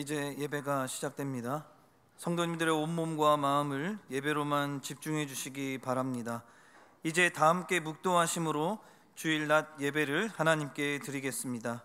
이제 예배가 시작됩니다. 성도님들의 온몸과 마음을 예배로만 집중해 주시기 바랍니다. 이제 다 함께 묵도하심으로 주일 낮 예배를 하나님께 드리겠습니다.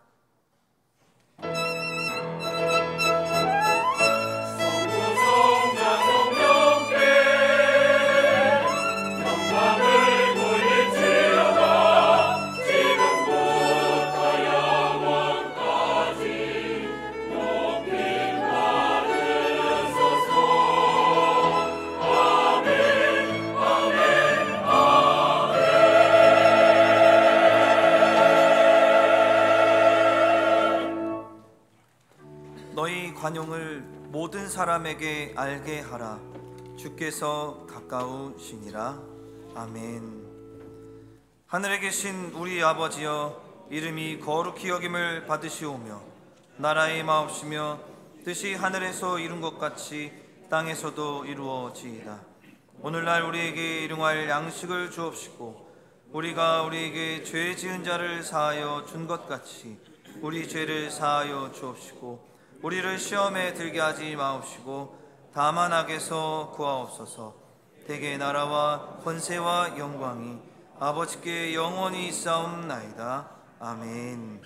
너희 관용을 모든 사람에게 알게 하라. 주께서 가까우시니라. 아멘. 하늘에 계신 우리 아버지여, 이름이 거룩히 여김을 받으시오며 나라의 마옵시며 뜻이 하늘에서 이룬 것 같이 땅에서도 이루어지이다. 오늘날 우리에게 일용할 양식을 주옵시고 우리가 우리에게 죄 지은 자를 사하여 준 것 같이 우리 죄를 사하여 주옵시고 우리를 시험에 들게 하지 마옵시고 다만 악에서 구하옵소서. 대개 나라와 권세와 영광이 아버지께 영원히 있사옵나이다. 아멘.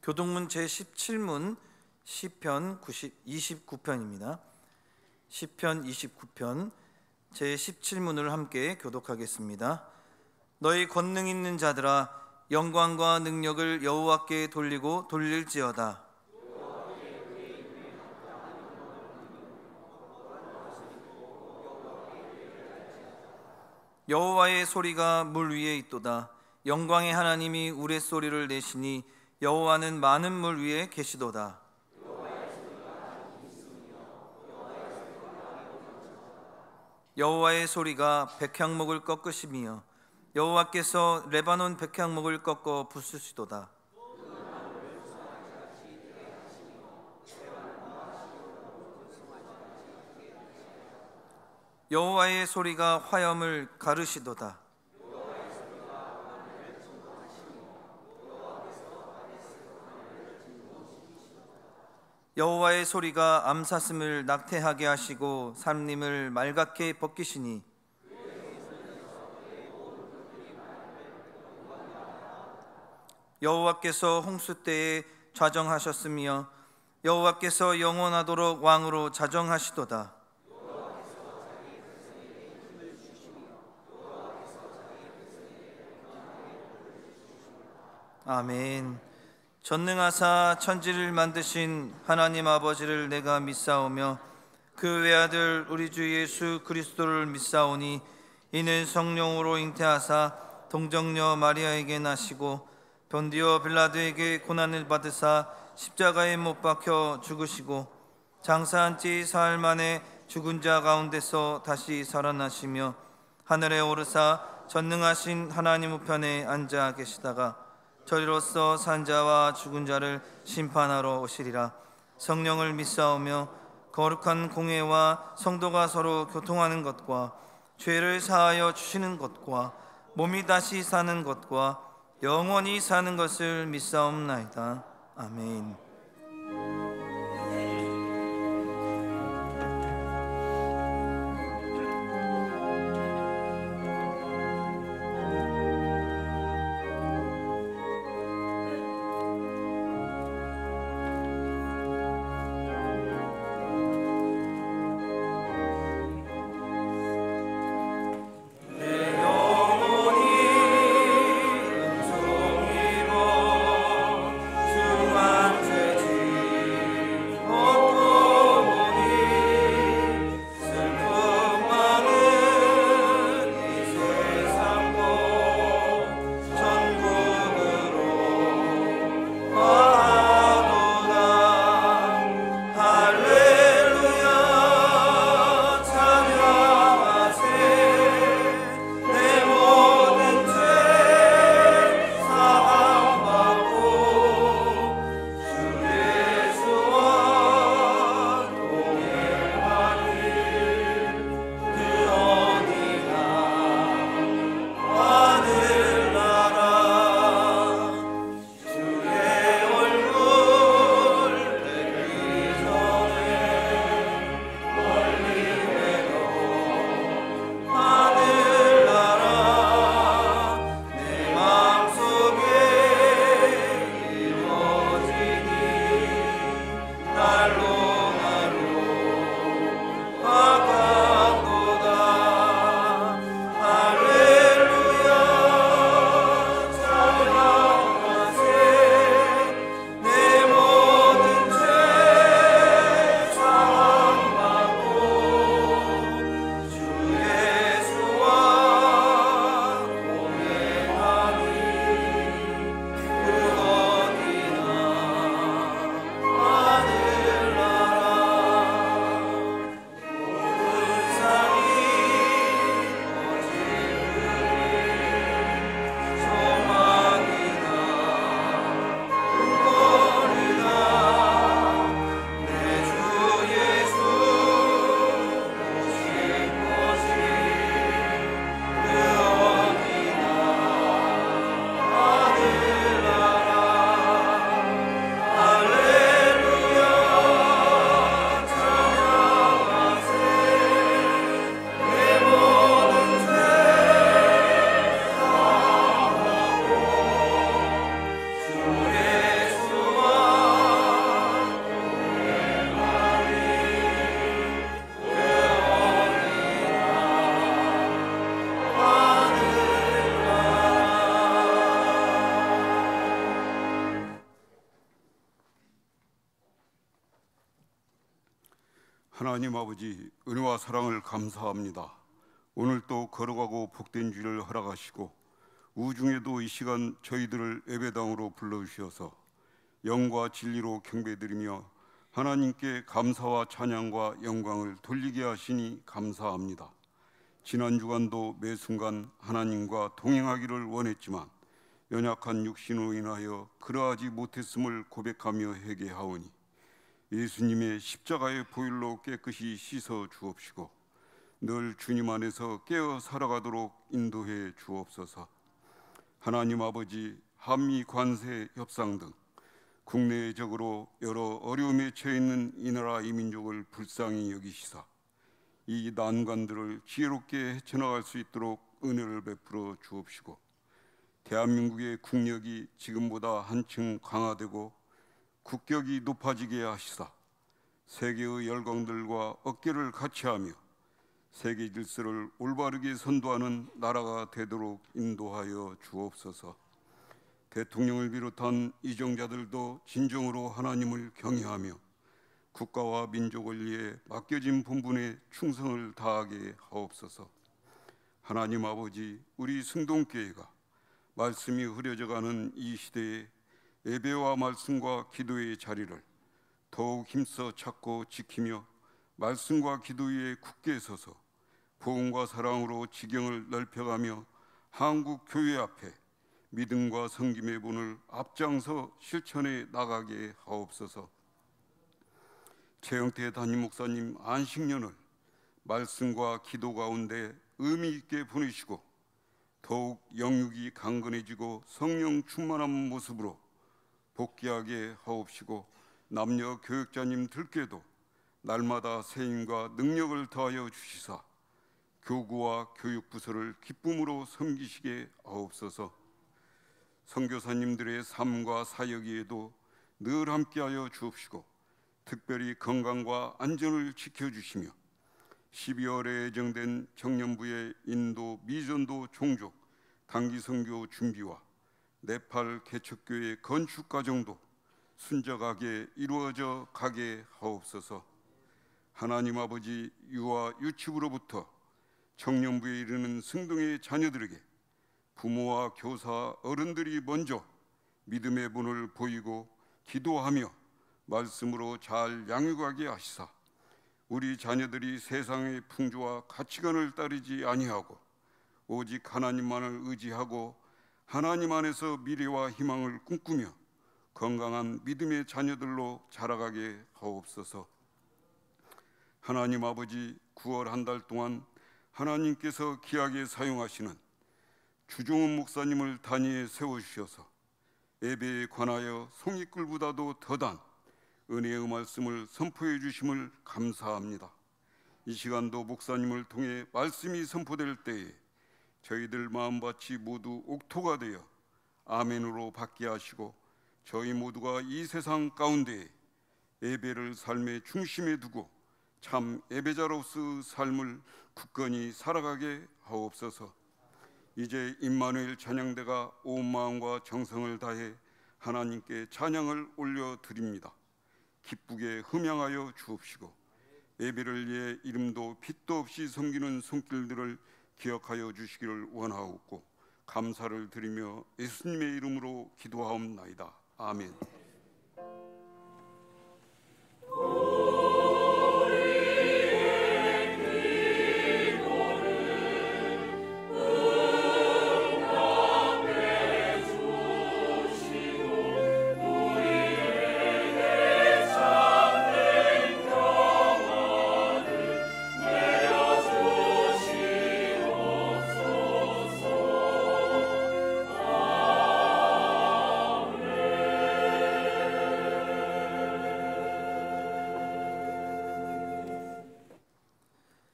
교동문 제17문 시편 29편입니다. 시편 29편 제17문을 함께 교독하겠습니다. 너희 권능 있는 자들아, 영광과 능력을 여호와께 돌리고 돌릴지어다. 여호와의 소리가 물 위에 있도다. 영광의 하나님이 우레소리를 내시니 여호와는 많은 물 위에 계시도다. 여호와의 소리가 백향목을 꺾으시며 여호와께서 레바논 백향목을 꺾어 부수시도다. 여호와의 소리가 화염을 가르시도다. 여호와의 소리가 암사슴을 낙태하게 하시고 산림을 말갛게 벗기시니 여호와께서 홍수 때에 좌정하셨으며 여호와께서 영원하도록 왕으로 자정하시도다. 아멘. 전능하사 천지를 만드신 하나님 아버지를 내가 믿사오며 그 외아들 우리 주 예수 그리스도를 믿사오니 이는 성령으로 잉태하사 동정녀 마리아에게 나시고 본디오 빌라도에게 고난을 받으사 십자가에 못 박혀 죽으시고 장사한 지 사흘 만에 죽은 자 가운데서 다시 살아나시며 하늘에 오르사 전능하신 하나님 우편에 앉아 계시다가 저리로서 산 자와 죽은 자를 심판하러 오시리라. 성령을 믿사오며 거룩한 공회와 성도가 서로 교통하는 것과 죄를 사하여 주시는 것과 몸이 다시 사는 것과 영원히 사는 것을 믿사옵나이다. 아멘. 하나님 아버지, 은혜와 사랑을 감사합니다. 오늘 또 거룩하고 복된 주일을 허락하시고 우중에도 이 시간 저희들을 예배당으로 불러주셔서 영과 진리로 경배드리며 하나님께 감사와 찬양과 영광을 돌리게 하시니 감사합니다. 지난 주간도 매 순간 하나님과 동행하기를 원했지만 연약한 육신으로 인하여 그러하지 못했음을 고백하며 회개하오니 예수님의 십자가의 보혈로 깨끗이 씻어 주옵시고 늘 주님 안에서 깨어 살아가도록 인도해 주옵소서. 하나님 아버지, 한미 관세 협상 등 국내적으로 여러 어려움에 처해 있는 이 나라 이 민족을 불쌍히 여기시사 이 난관들을 지혜롭게 헤쳐나갈 수 있도록 은혜를 베풀어 주옵시고 대한민국의 국력이 지금보다 한층 강화되고 국격이 높아지게 하시사 세계의 열강들과 어깨를 같이하며 세계 질서를 올바르게 선도하는 나라가 되도록 인도하여 주옵소서. 대통령을 비롯한 이정자들도 진정으로 하나님을 경외하며 국가와 민족을 위해 맡겨진 본분에 충성을 다하게 하옵소서. 하나님 아버지, 우리 승동교회가 말씀이 흐려져가는 이 시대에 예배와 말씀과 기도의 자리를 더욱 힘써 찾고 지키며 말씀과 기도 위에 굳게 서서 복음과 사랑으로 지경을 넓혀가며 한국 교회 앞에 믿음과 섬김의 분을 앞장서 실천해 나가게 하옵소서. 최영태 담임 목사님 안식년을 말씀과 기도 가운데 의미 있게 보내시고 더욱 영육이 강건해지고 성령 충만한 모습으로 복귀하게 하옵시고, 남녀 교육자님들께도 날마다 세임과 능력을 더하여 주시사 교구와 교육부서를 기쁨으로 섬기시게 하옵소서. 선교사님들의 삶과 사역 위에도 늘 함께하여 주옵시고 특별히 건강과 안전을 지켜주시며 12월에 예정된 청년부의 인도 미전도 종족 단기 선교 준비와 네팔 개척교회 건축 과정도 순적하게 이루어져 가게 하옵소서. 하나님 아버지, 유아 유치부로부터 청년부에 이르는 승동의 자녀들에게 부모와 교사, 어른들이 먼저 믿음의 문을 보이고 기도하며 말씀으로 잘 양육하게 하시사 우리 자녀들이 세상의 풍조와 가치관을 따르지 아니하고 오직 하나님만을 의지하고 하나님 안에서 미래와 희망을 꿈꾸며 건강한 믿음의 자녀들로 자라가게 하옵소서. 하나님 아버지, 9월 한 달 동안 하나님께서 귀하게 사용하시는 주종훈 목사님을 단위에 세워주셔서 예배에 관하여 송이꿀보다도 더단 은혜의 말씀을 선포해 주심을 감사합니다. 이 시간도 목사님을 통해 말씀이 선포될 때에 저희들 마음밭이 모두 옥토가 되어 아멘으로 받게 하시고 저희 모두가 이 세상 가운데 예배를 삶의 중심에 두고 참 예배자로서의 삶을 굳건히 살아가게 하옵소서. 이제 임마누엘 찬양대가 온 마음과 정성을 다해 하나님께 찬양을 올려드립니다. 기쁘게 흠양하여 주옵시고 예배를 위해 이름도 빛도 없이 섬기는 손길들을 기억하여 주시기를 원하옵고 감사를 드리며 예수님의 이름으로 기도하옵나이다. 아멘.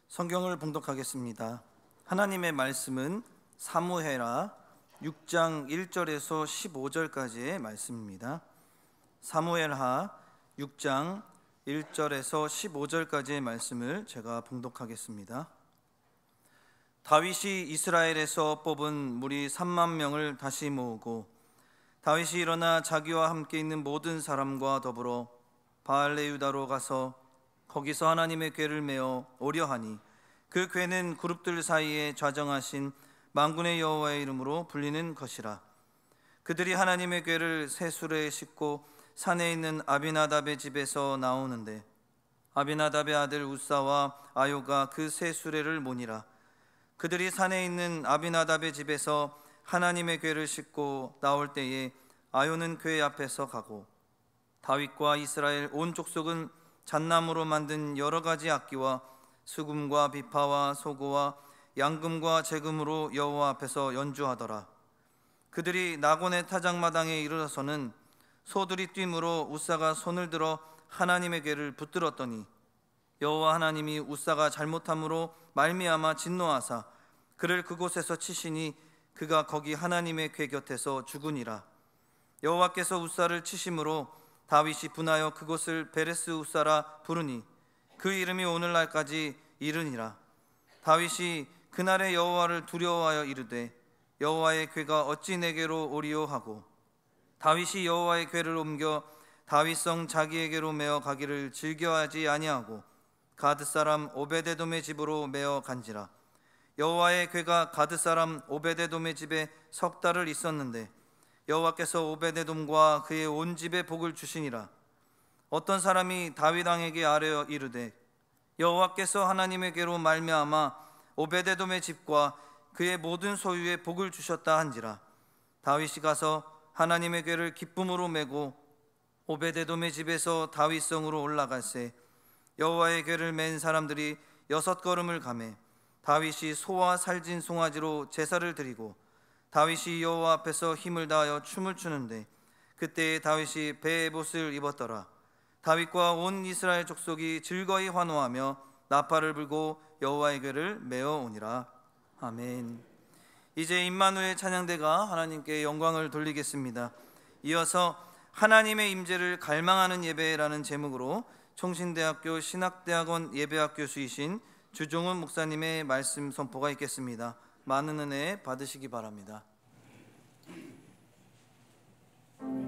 성경을 봉독하겠습니다. 하나님의 말씀은 사무엘하 6장 1절에서 15절까지의 말씀입니다. 사무엘하 6장 1절에서 15절까지의 말씀을 제가 봉독하겠습니다. 다윗이 이스라엘에서 뽑은 무리 3만 명을 다시 모으고 다윗이 일어나 자기와 함께 있는 모든 사람과 더불어 바알레유다로 가서 거기서 하나님의 궤를 메어 오려하니 그 궤는 그룹들 사이에 좌정하신 만군의 여호와의 이름으로 불리는 것이라. 그들이 하나님의 궤를 새 수레에 싣고 산에 있는 아비나답의 집에서 나오는데 아비나답의 아들 우사와 아요가 그 새 수레를 모니라. 그들이 산에 있는 아비나답의 집에서 하나님의 궤를 싣고 나올 때에 아요는 궤 앞에서 가고 다윗과 이스라엘 온 족속은 잣나무로 만든 여러 가지 악기와 수금과 비파와 소고와 양금과 재금으로 여호와 앞에서 연주하더라. 그들이 나곤의 타작마당에 이르러서는 소들이 뛰므로 우사가 손을 들어 하나님의 궤를 붙들었더니 여호와 하나님이 우사가 잘못함으로 말미암아 진노하사 그를 그곳에서 치시니 그가 거기 하나님의 궤 곁에서 죽으니라. 여호와께서 우사를 치심으로 다윗이 분하여 그곳을 베레스 우사라 부르니 그 이름이 오늘날까지 이르니라. 다윗이 그날의 여호와를 두려워하여 이르되 여호와의 궤가 어찌 내게로 오리요 하고 다윗이 여호와의 궤를 옮겨 다윗성 자기에게로 메어 가기를 즐겨하지 아니하고 가드 사람 오베데돔의 집으로 메어 간지라. 여호와의 궤가 가드 사람 오베데돔의 집에 석 달을 있었는데 여호와께서 오베데돔과 그의 온 집에 복을 주시니라. 어떤 사람이 다윗 왕에게 아뢰어 이르되 여호와께서 하나님에게로 말미암아 오베데돔의 집과 그의 모든 소유에 복을 주셨다 한지라. 다윗이 가서 하나님의 궤를 기쁨으로 메고 오베데돔의 집에서 다윗성으로 올라갈새 여호와의 궤를 맨 사람들이 6걸음을 가매 다윗이 소와 살진 송아지로 제사를 드리고 다윗이 여호와 앞에서 힘을 다하여 춤을 추는데 그때에 다윗이 베옷을 입었더라. 다윗과 온 이스라엘 족속이 즐거이 환호하며 나팔을 불고 여호와의 궤를 메어 오니라. 아멘. 이제 임마누엘 찬양대가 하나님께 영광을 돌리겠습니다. 이어서 하나님의 임재를 갈망하는 예배라는 제목으로 총신대학교 신학대학원 예배학교수이신 주종훈 목사님의 말씀 선포가 있겠습니다. 많은 은혜 받으시기 바랍니다. 주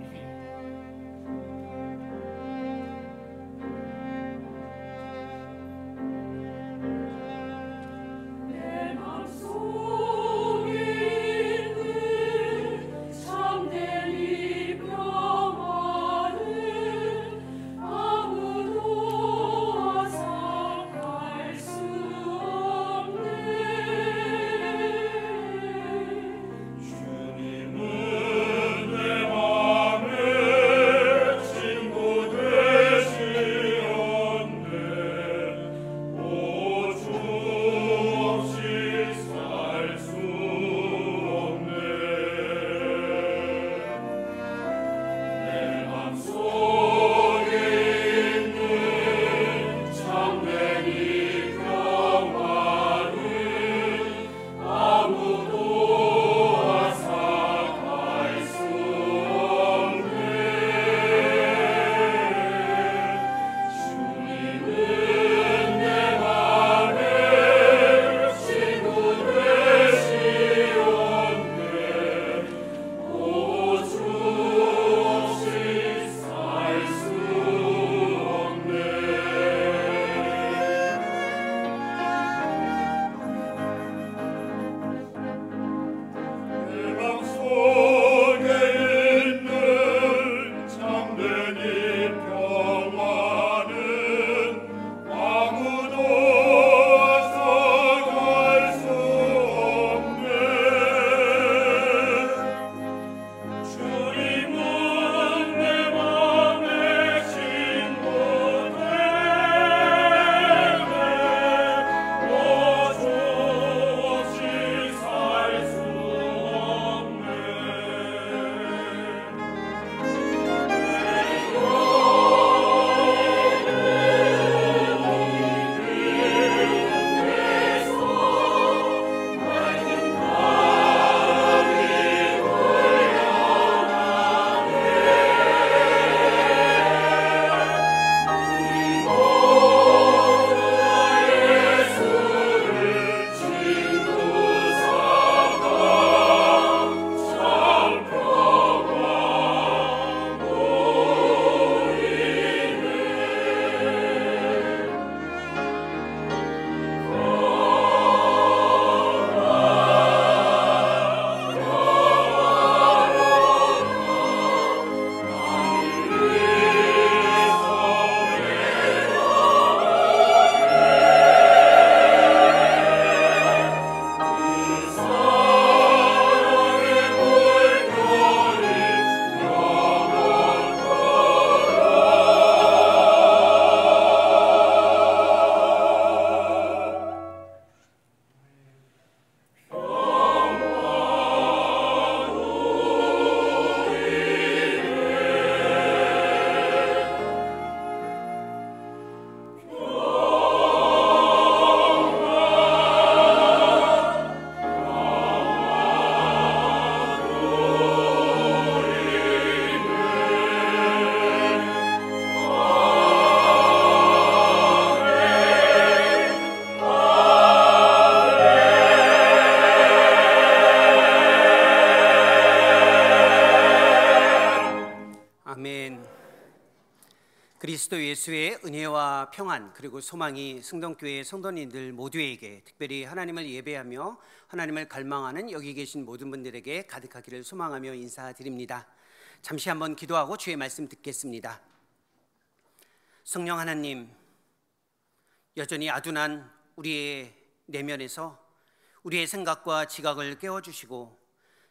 그리스도 예수의 은혜와 평안 그리고 소망이 승동교회 성도님들 모두에게, 특별히 하나님을 예배하며 하나님을 갈망하는 여기 계신 모든 분들에게 가득하기를 소망하며 인사드립니다. 잠시 한번 기도하고 주의 말씀 듣겠습니다. 성령 하나님, 여전히 아둔한 우리의 내면에서 우리의 생각과 지각을 깨워주시고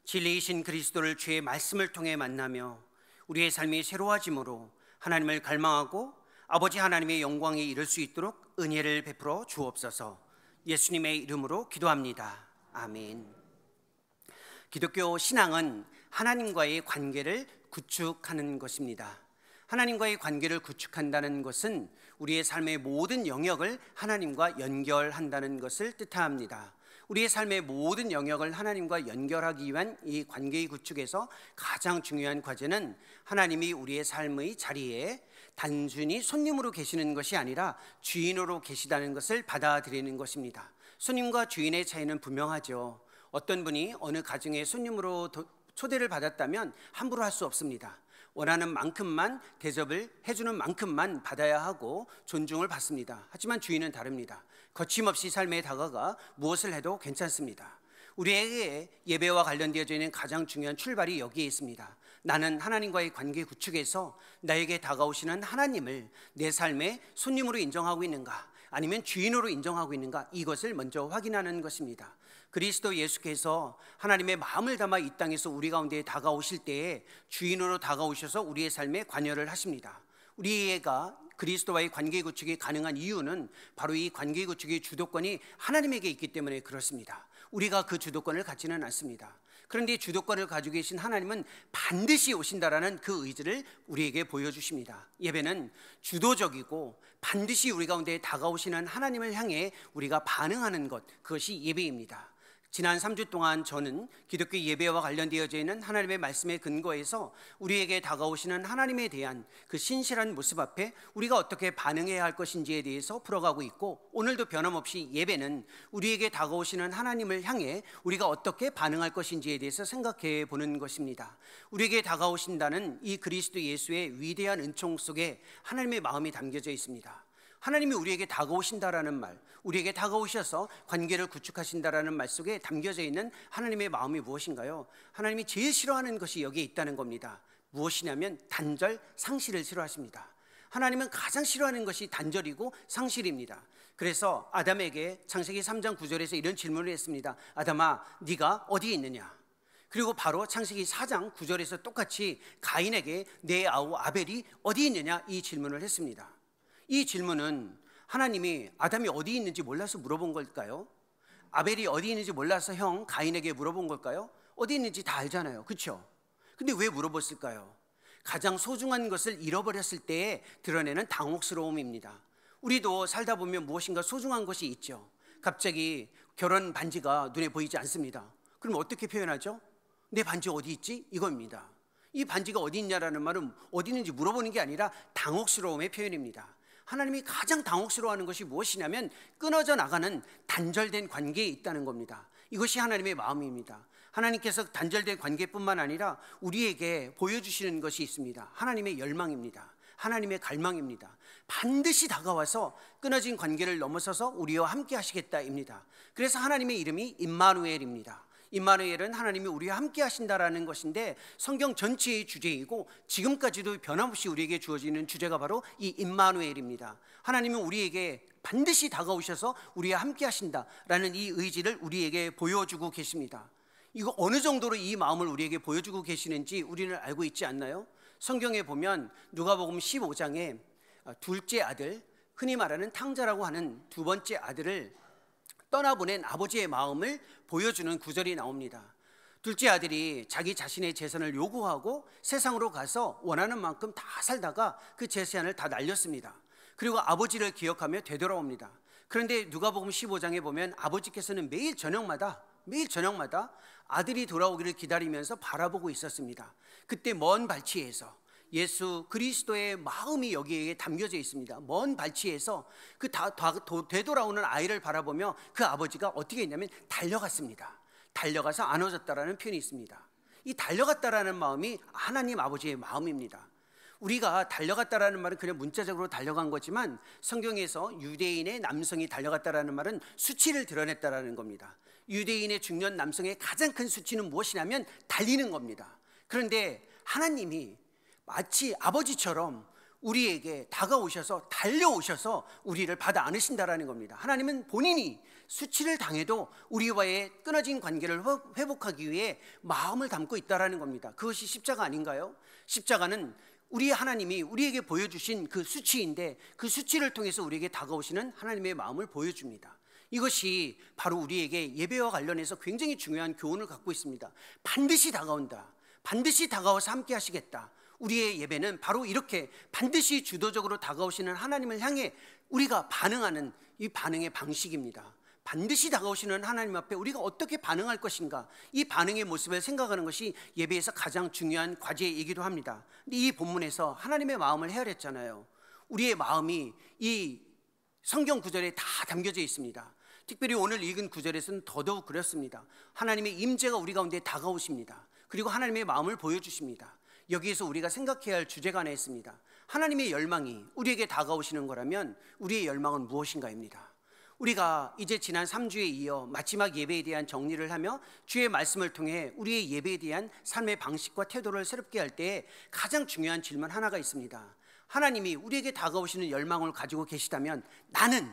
진리이신 그리스도를 주의 말씀을 통해 만나며 우리의 삶이 새로워짐으로 하나님을 갈망하고 아버지 하나님의 영광에 이를 수 있도록 은혜를 베풀어 주옵소서. 예수님의 이름으로 기도합니다. 아멘. 기독교 신앙은 하나님과의 관계를 구축하는 것입니다. 하나님과의 관계를 구축한다는 것은 우리의 삶의 모든 영역을 하나님과 연결한다는 것을 뜻합니다. 우리의 삶의 모든 영역을 하나님과 연결하기 위한 이 관계의 구축에서 가장 중요한 과제는 하나님이 우리의 삶의 자리에 단순히 손님으로 계시는 것이 아니라 주인으로 계시다는 것을 받아들이는 것입니다. 손님과 주인의 차이는 분명하죠. 어떤 분이 어느 가정에 손님으로 초대를 받았다면 함부로 할 수 없습니다. 원하는 만큼만, 대접을 해주는 만큼만 받아야 하고 존중을 받습니다. 하지만 주인은 다릅니다. 거침없이 삶에 다가가 무엇을 해도 괜찮습니다. 우리에게 예배와 관련되어져 있는 가장 중요한 출발이 여기에 있습니다. 나는 하나님과의 관계 구축에서 나에게 다가오시는 하나님을 내 삶의 손님으로 인정하고 있는가, 아니면 주인으로 인정하고 있는가, 이것을 먼저 확인하는 것입니다. 그리스도 예수께서 하나님의 마음을 담아 이 땅에서 우리 가운데 다가오실 때에 주인으로 다가오셔서 우리의 삶에 관여를 하십니다. 우리가 그리스도와의 관계 구축이 가능한 이유는 바로 이 관계 구축의 주도권이 하나님에게 있기 때문에 그렇습니다. 우리가 그 주도권을 갖지는 않습니다. 그런데 주도권을 가지고 계신 하나님은 반드시 오신다라는 그 의지를 우리에게 보여주십니다. 예배는 주도적이고 반드시 우리 가운데 다가오시는 하나님을 향해 우리가 반응하는 것, 그것이 예배입니다. 지난 3주 동안 저는 기독교 예배와 관련되어져 있는 하나님의 말씀에 근거해서 우리에게 다가오시는 하나님에 대한 그 신실한 모습 앞에 우리가 어떻게 반응해야 할 것인지에 대해서 풀어가고 있고, 오늘도 변함없이 예배는 우리에게 다가오시는 하나님을 향해 우리가 어떻게 반응할 것인지에 대해서 생각해 보는 것입니다. 우리에게 다가오신다는 이 그리스도 예수의 위대한 은총 속에 하나님의 마음이 담겨져 있습니다. 하나님이 우리에게 다가오신다라는 말, 우리에게 다가오셔서 관계를 구축하신다라는 말 속에 담겨져 있는 하나님의 마음이 무엇인가요? 하나님이 제일 싫어하는 것이 여기에 있다는 겁니다. 무엇이냐면 단절, 상실을 싫어하십니다. 하나님은 가장 싫어하는 것이 단절이고 상실입니다. 그래서 아담에게 창세기 3장 9절에서 이런 질문을 했습니다. 아담아, 네가 어디에 있느냐? 그리고 바로 창세기 4장 9절에서 똑같이 가인에게 내 아우 아벨이 어디에 있느냐, 이 질문을 했습니다. 이 질문은 하나님이 아담이 어디 있는지 몰라서 물어본 걸까요? 아벨이 어디 있는지 몰라서 형 가인에게 물어본 걸까요? 어디 있는지 다 알잖아요, 그렇죠? 근데 왜 물어봤을까요? 가장 소중한 것을 잃어버렸을 때에 드러내는 당혹스러움입니다. 우리도 살다 보면 무엇인가 소중한 것이 있죠. 갑자기 결혼 반지가 눈에 보이지 않습니다. 그럼 어떻게 표현하죠? 내 반지 어디 있지? 이겁니다. 이 반지가 어디 있냐라는 말은 어디 있는지 물어보는 게 아니라 당혹스러움의 표현입니다. 하나님이 가장 당혹스러워하는 것이 무엇이냐면 끊어져 나가는 단절된 관계에 있다는 겁니다. 이것이 하나님의 마음입니다. 하나님께서 단절된 관계뿐만 아니라 우리에게 보여주시는 것이 있습니다. 하나님의 열망입니다. 하나님의 갈망입니다. 반드시 다가와서 끊어진 관계를 넘어서서 우리와 함께 하시겠다입니다. 그래서 하나님의 이름이 임마누엘입니다. 임마누엘은 하나님이 우리와 함께 하신다라는 것인데, 성경 전체의 주제이고 지금까지도 변함없이 우리에게 주어지는 주제가 바로 이 임마누엘입니다. 하나님은 우리에게 반드시 다가오셔서 우리와 함께 하신다라는 이 의지를 우리에게 보여주고 계십니다. 이거 어느 정도로 이 마음을 우리에게 보여주고 계시는지 우리는 알고 있지 않나요? 성경에 보면 누가복음 15장에 둘째 아들, 흔히 말하는 탕자라고 하는 두 번째 아들을 떠나보낸 아버지의 마음을 보여주는 구절이 나옵니다. 둘째 아들이 자기 자신의 재산을 요구하고 세상으로 가서 원하는 만큼 다 살다가 그 재산을 다 날렸습니다. 그리고 아버지를 기억하며 되돌아옵니다. 그런데 누가복음 15장에 보면 아버지께서는 매일 저녁마다 아들이 돌아오기를 기다리면서 바라보고 있었습니다. 그때 먼 발치에서 예수 그리스도의 마음이 여기에 담겨져 있습니다. 먼 발치에서 그 되돌아오는 아이를 바라보며 그 아버지가 어떻게 했냐면 달려갔습니다. 달려가서 안아줬다라는 표현이 있습니다. 이 달려갔다라는 마음이 하나님 아버지의 마음입니다. 우리가 달려갔다라는 말은 그냥 문자적으로 달려간 거지만 성경에서 유대인의 남성이 달려갔다라는 말은 수치를 드러냈다라는 겁니다. 유대인의 중년 남성의 가장 큰 수치는 무엇이냐면 달리는 겁니다. 그런데 하나님이 마치 아버지처럼 우리에게 다가오셔서 달려오셔서 우리를 받아 안으신다라는 겁니다. 하나님은 본인이 수치를 당해도 우리와의 끊어진 관계를 회복하기 위해 마음을 담고 있다라는 겁니다. 그것이 십자가 아닌가요? 십자가는 우리 하나님이 우리에게 보여주신 그 수치인데 그 수치를 통해서 우리에게 다가오시는 하나님의 마음을 보여줍니다. 이것이 바로 우리에게 예배와 관련해서 굉장히 중요한 교훈을 갖고 있습니다. 반드시 다가온다. 반드시 다가와서 함께 하시겠다. 우리의 예배는 바로 이렇게 반드시 주도적으로 다가오시는 하나님을 향해 우리가 반응하는 이 반응의 방식입니다. 반드시 다가오시는 하나님 앞에 우리가 어떻게 반응할 것인가, 이 반응의 모습을 생각하는 것이 예배에서 가장 중요한 과제이기도 합니다. 근데 이 본문에서 하나님의 마음을 헤아렸잖아요. 우리의 마음이 이 성경 구절에 다 담겨져 있습니다. 특별히 오늘 읽은 구절에서는 더더욱 그렇습니다. 하나님의 임재가 우리 가운데 다가오십니다. 그리고 하나님의 마음을 보여주십니다. 여기에서 우리가 생각해야 할 주제가 하나 있습니다. 하나님의 열망이 우리에게 다가오시는 거라면 우리의 열망은 무엇인가입니다. 우리가 이제 지난 3주에 이어 마지막 예배에 대한 정리를 하며 주의 말씀을 통해 우리의 예배에 대한 삶의 방식과 태도를 새롭게 할 때 가장 중요한 질문 하나가 있습니다. 하나님이 우리에게 다가오시는 열망을 가지고 계시다면 나는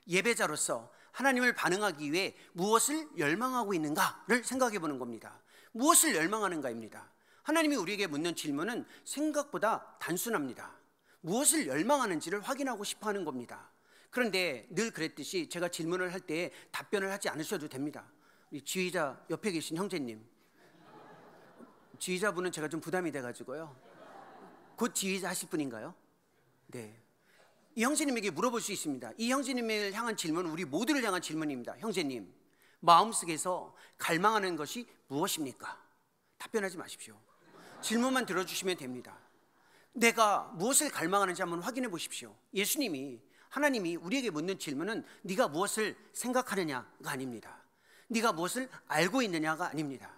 예배자로서 하나님을 반응하기 위해 무엇을 열망하고 있는가를 생각해 보는 겁니다. 무엇을 열망하는가입니다. 하나님이 우리에게 묻는 질문은 생각보다 단순합니다. 무엇을 열망하는지를 확인하고 싶어 하는 겁니다. 그런데 늘 그랬듯이 제가 질문을 할 때 답변을 하지 않으셔도 됩니다. 우리 지휘자 옆에 계신 형제님, 지휘자분은 제가 좀 부담이 돼가지고요. 곧 지휘자 하실 분인가요? 네. 이 형제님에게 물어볼 수 있습니다. 이 형제님을 향한 질문은 우리 모두를 향한 질문입니다. 형제님, 마음속에서 갈망하는 것이 무엇입니까? 답변하지 마십시오. 질문만 들어주시면 됩니다. 내가 무엇을 갈망하는지 한번 확인해 보십시오. 예수님이, 하나님이 우리에게 묻는 질문은 네가 무엇을 생각하느냐가 아닙니다. 네가 무엇을 알고 있느냐가 아닙니다.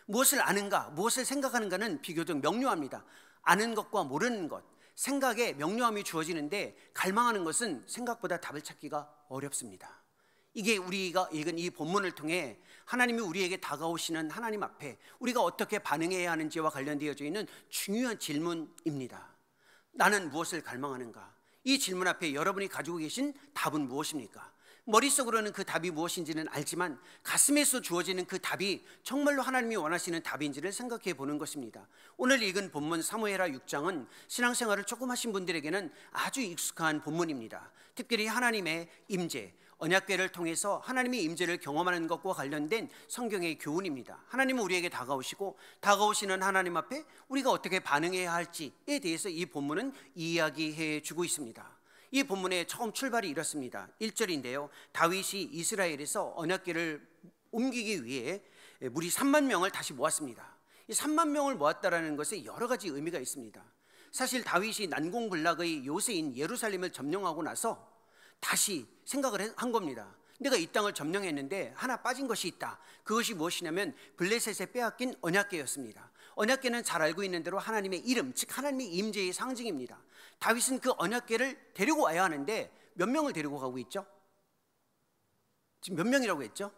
무엇을 아는가, 무엇을 생각하는가는 비교적 명료합니다. 아는 것과 모르는 것, 생각에 명료함이 주어지는데 갈망하는 것은 생각보다 답을 찾기가 어렵습니다. 이게 우리가 읽은 이 본문을 통해 하나님이 우리에게 다가오시는 하나님 앞에 우리가 어떻게 반응해야 하는지와 관련되어져 있는 중요한 질문입니다. 나는 무엇을 갈망하는가? 이 질문 앞에 여러분이 가지고 계신 답은 무엇입니까? 머릿속으로는 그 답이 무엇인지는 알지만 가슴에서 주어지는 그 답이 정말로 하나님이 원하시는 답인지를 생각해 보는 것입니다. 오늘 읽은 본문 사무엘하 6장은 신앙생활을 조금 하신 분들에게는 아주 익숙한 본문입니다. 특별히 하나님의 임재, 언약궤를 통해서 하나님의 임재를 경험하는 것과 관련된 성경의 교훈입니다. 하나님은 우리에게 다가오시고 다가오시는 하나님 앞에 우리가 어떻게 반응해야 할지에 대해서 이 본문은 이야기해 주고 있습니다. 이 본문의 처음 출발이 이렇습니다. 1절인데요. 다윗이 이스라엘에서 언약궤를 옮기기 위해 무리 3만 명을 다시 모았습니다. 이 3만 명을 모았다라는 것에 여러 가지 의미가 있습니다. 사실 다윗이 난공불락의 요새인 예루살렘을 점령하고 나서 다시 생각을 한 겁니다. 내가 이 땅을 점령했는데 하나 빠진 것이 있다. 그것이 무엇이냐면 블레셋에 빼앗긴 언약궤였습니다. 언약궤는 잘 알고 있는 대로 하나님의 이름, 즉 하나님의 임재의 상징입니다. 다윗은 그 언약궤를 데리고 와야 하는데 몇 명을 데리고 가고 있죠? 지금 몇 명이라고 했죠?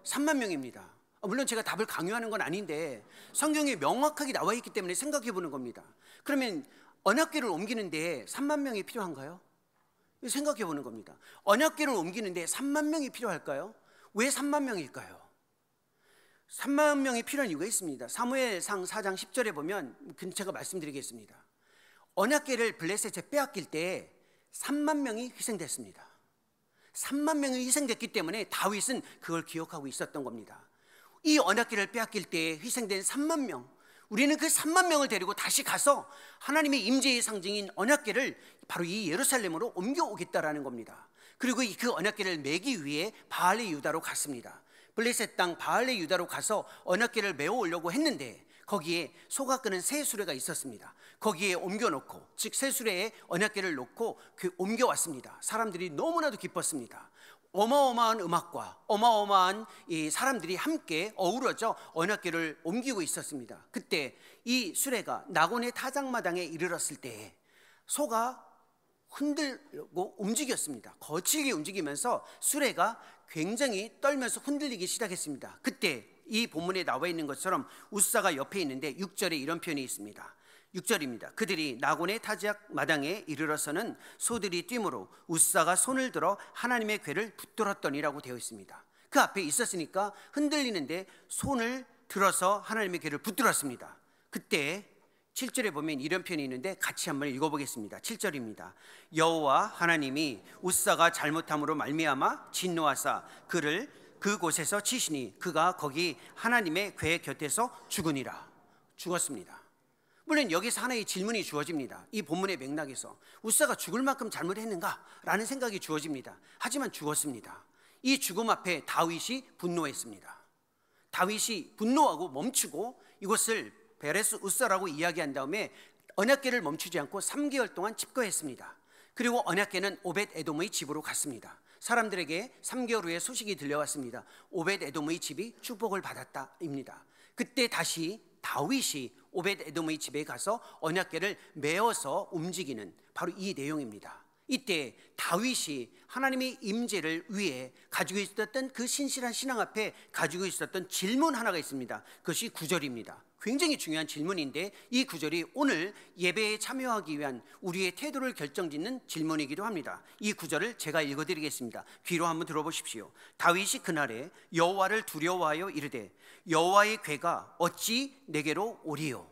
3만 명입니다. 물론 제가 답을 강요하는 건 아닌데 성경에 명확하게 나와 있기 때문에 생각해 보는 겁니다. 그러면 언약궤를 옮기는데 3만 명이 필요한가요? 생각해 보는 겁니다. 언약궤를 옮기는데 3만 명이 필요할까요? 왜 3만 명일까요? 3만 명이 필요한 이유가 있습니다. 사무엘상 4장 10절에 보면 제가 말씀드리겠습니다. 언약궤를 블레셋에 빼앗길 때 3만 명이 희생됐습니다. 3만 명이 희생됐기 때문에 다윗은 그걸 기억하고 있었던 겁니다. 이 언약궤를 빼앗길 때 희생된 3만 명, 우리는 그 3만 명을 데리고 다시 가서 하나님의 임재의 상징인 언약궤를 바로 이 예루살렘으로 옮겨오겠다라는 겁니다. 그리고 그 언약궤를 매기 위해 바알의 유다로 갔습니다. 블레셋 땅 바알의 유다로 가서 언약궤를 메어 오려고 했는데 거기에 소가 끄는 새 수레가 있었습니다. 거기에 옮겨놓고, 즉 새 수레에 언약궤를 놓고 옮겨왔습니다. 사람들이 너무나도 기뻤습니다. 어마어마한 음악과 어마어마한 이 사람들이 함께 어우러져 언약궤를 옮기고 있었습니다. 그때 이 수레가 나곤의 타작마당에 이르렀을 때 소가 흔들고 움직였습니다. 거칠게 움직이면서 수레가 굉장히 떨면서 흔들리기 시작했습니다. 그때 이 본문에 나와 있는 것처럼 우사가 옆에 있는데 6절에 이런 표현이 있습니다. 6절입니다. 그들이 나곤의 타작 마당에 이르러서는 소들이 뛰므로 우사가 손을 들어 하나님의 궤를 붙들었더니라고 되어 있습니다. 그 앞에 있었으니까 흔들리는데 손을 들어서 하나님의 궤를 붙들었습니다. 그때 7절에 보면 이런 표현이 있는데 같이 한번 읽어보겠습니다. 7절입니다. 여호와 하나님이 우사가 잘못함으로 말미암아 진노하사 그를 그곳에서 치시니 그가 거기 하나님의 궤 곁에서 죽으니라. 죽었습니다. 물론 여기서 하나의 질문이 주어집니다. 이 본문의 맥락에서 우사가 죽을 만큼 잘못했는가? 라는 생각이 주어집니다. 하지만 죽었습니다. 이 죽음 앞에 다윗이 분노했습니다. 다윗이 분노하고 멈추고 이곳을 베레스 우사라고 이야기한 다음에 언약궤를 멈추지 않고 3개월 동안 집거했습니다. 그리고 언약궤는 오벳 에돔의 집으로 갔습니다. 사람들에게 3개월 후에 소식이 들려왔습니다. 오벳 에돔의 집이 축복을 받았다입니다. 그때 다시 다윗이 오벳 에돔의 집에 가서 언약궤를 메어서 움직이는 바로 이 내용입니다. 이때 다윗이 하나님의 임재를 위해 가지고 있었던 그 신실한 신앙 앞에 가지고 있었던 질문 하나가 있습니다. 그것이 9절입니다. 굉장히 중요한 질문인데 이 9절이 오늘 예배에 참여하기 위한 우리의 태도를 결정짓는 질문이기도 합니다. 이 9절을 제가 읽어드리겠습니다. 귀로 한번 들어보십시오. 다윗이 그날에 여호와를 두려워하여 이르되 여호와의 궤가 어찌 내게로 오리요?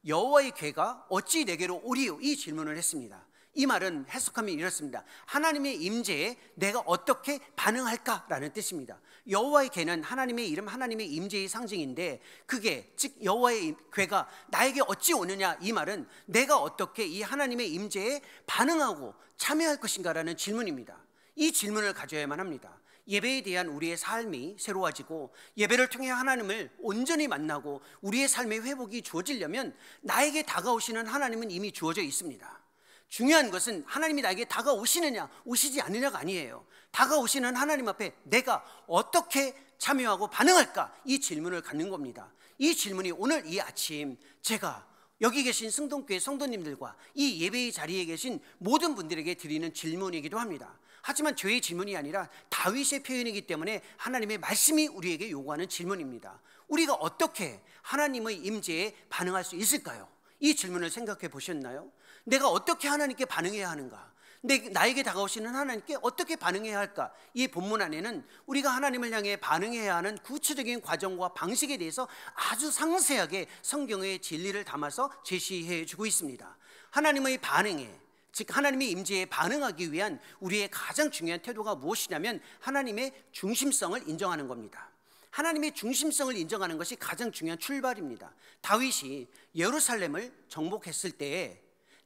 여호와의 궤가 어찌 내게로 오리요? 이 질문을 했습니다. 이 말은 해석하면 이렇습니다. 하나님의 임재에 내가 어떻게 반응할까라는 뜻입니다. 여호와의 궤는 하나님의 이름, 하나님의 임재의 상징인데 그게 즉 여호와의 궤가 나에게 어찌 오느냐, 이 말은 내가 어떻게 이 하나님의 임재에 반응하고 참여할 것인가라는 질문입니다. 이 질문을 가져야만 합니다. 예배에 대한 우리의 삶이 새로워지고 예배를 통해 하나님을 온전히 만나고 우리의 삶의 회복이 주어지려면 나에게 다가오시는 하나님은 이미 주어져 있습니다. 중요한 것은 하나님이 나에게 다가오시느냐 오시지 않느냐가 아니에요. 다가오시는 하나님 앞에 내가 어떻게 참여하고 반응할까, 이 질문을 갖는 겁니다. 이 질문이 오늘 이 아침 제가 여기 계신 승동교회 성도님들과 이 예배의 자리에 계신 모든 분들에게 드리는 질문이기도 합니다. 하지만 저의 질문이 아니라 다윗의 표현이기 때문에 하나님의 말씀이 우리에게 요구하는 질문입니다. 우리가 어떻게 하나님의 임재에 반응할 수 있을까요? 이 질문을 생각해 보셨나요? 내가 어떻게 하나님께 반응해야 하는가? 나에게 다가오시는 하나님께 어떻게 반응해야 할까? 이 본문 안에는 우리가 하나님을 향해 반응해야 하는 구체적인 과정과 방식에 대해서 아주 상세하게 성경의 진리를 담아서 제시해 주고 있습니다. 하나님의 반응에, 즉 하나님의 임재에 반응하기 위한 우리의 가장 중요한 태도가 무엇이냐면 하나님의 중심성을 인정하는 겁니다. 하나님의 중심성을 인정하는 것이 가장 중요한 출발입니다. 다윗이 예루살렘을 정복했을 때에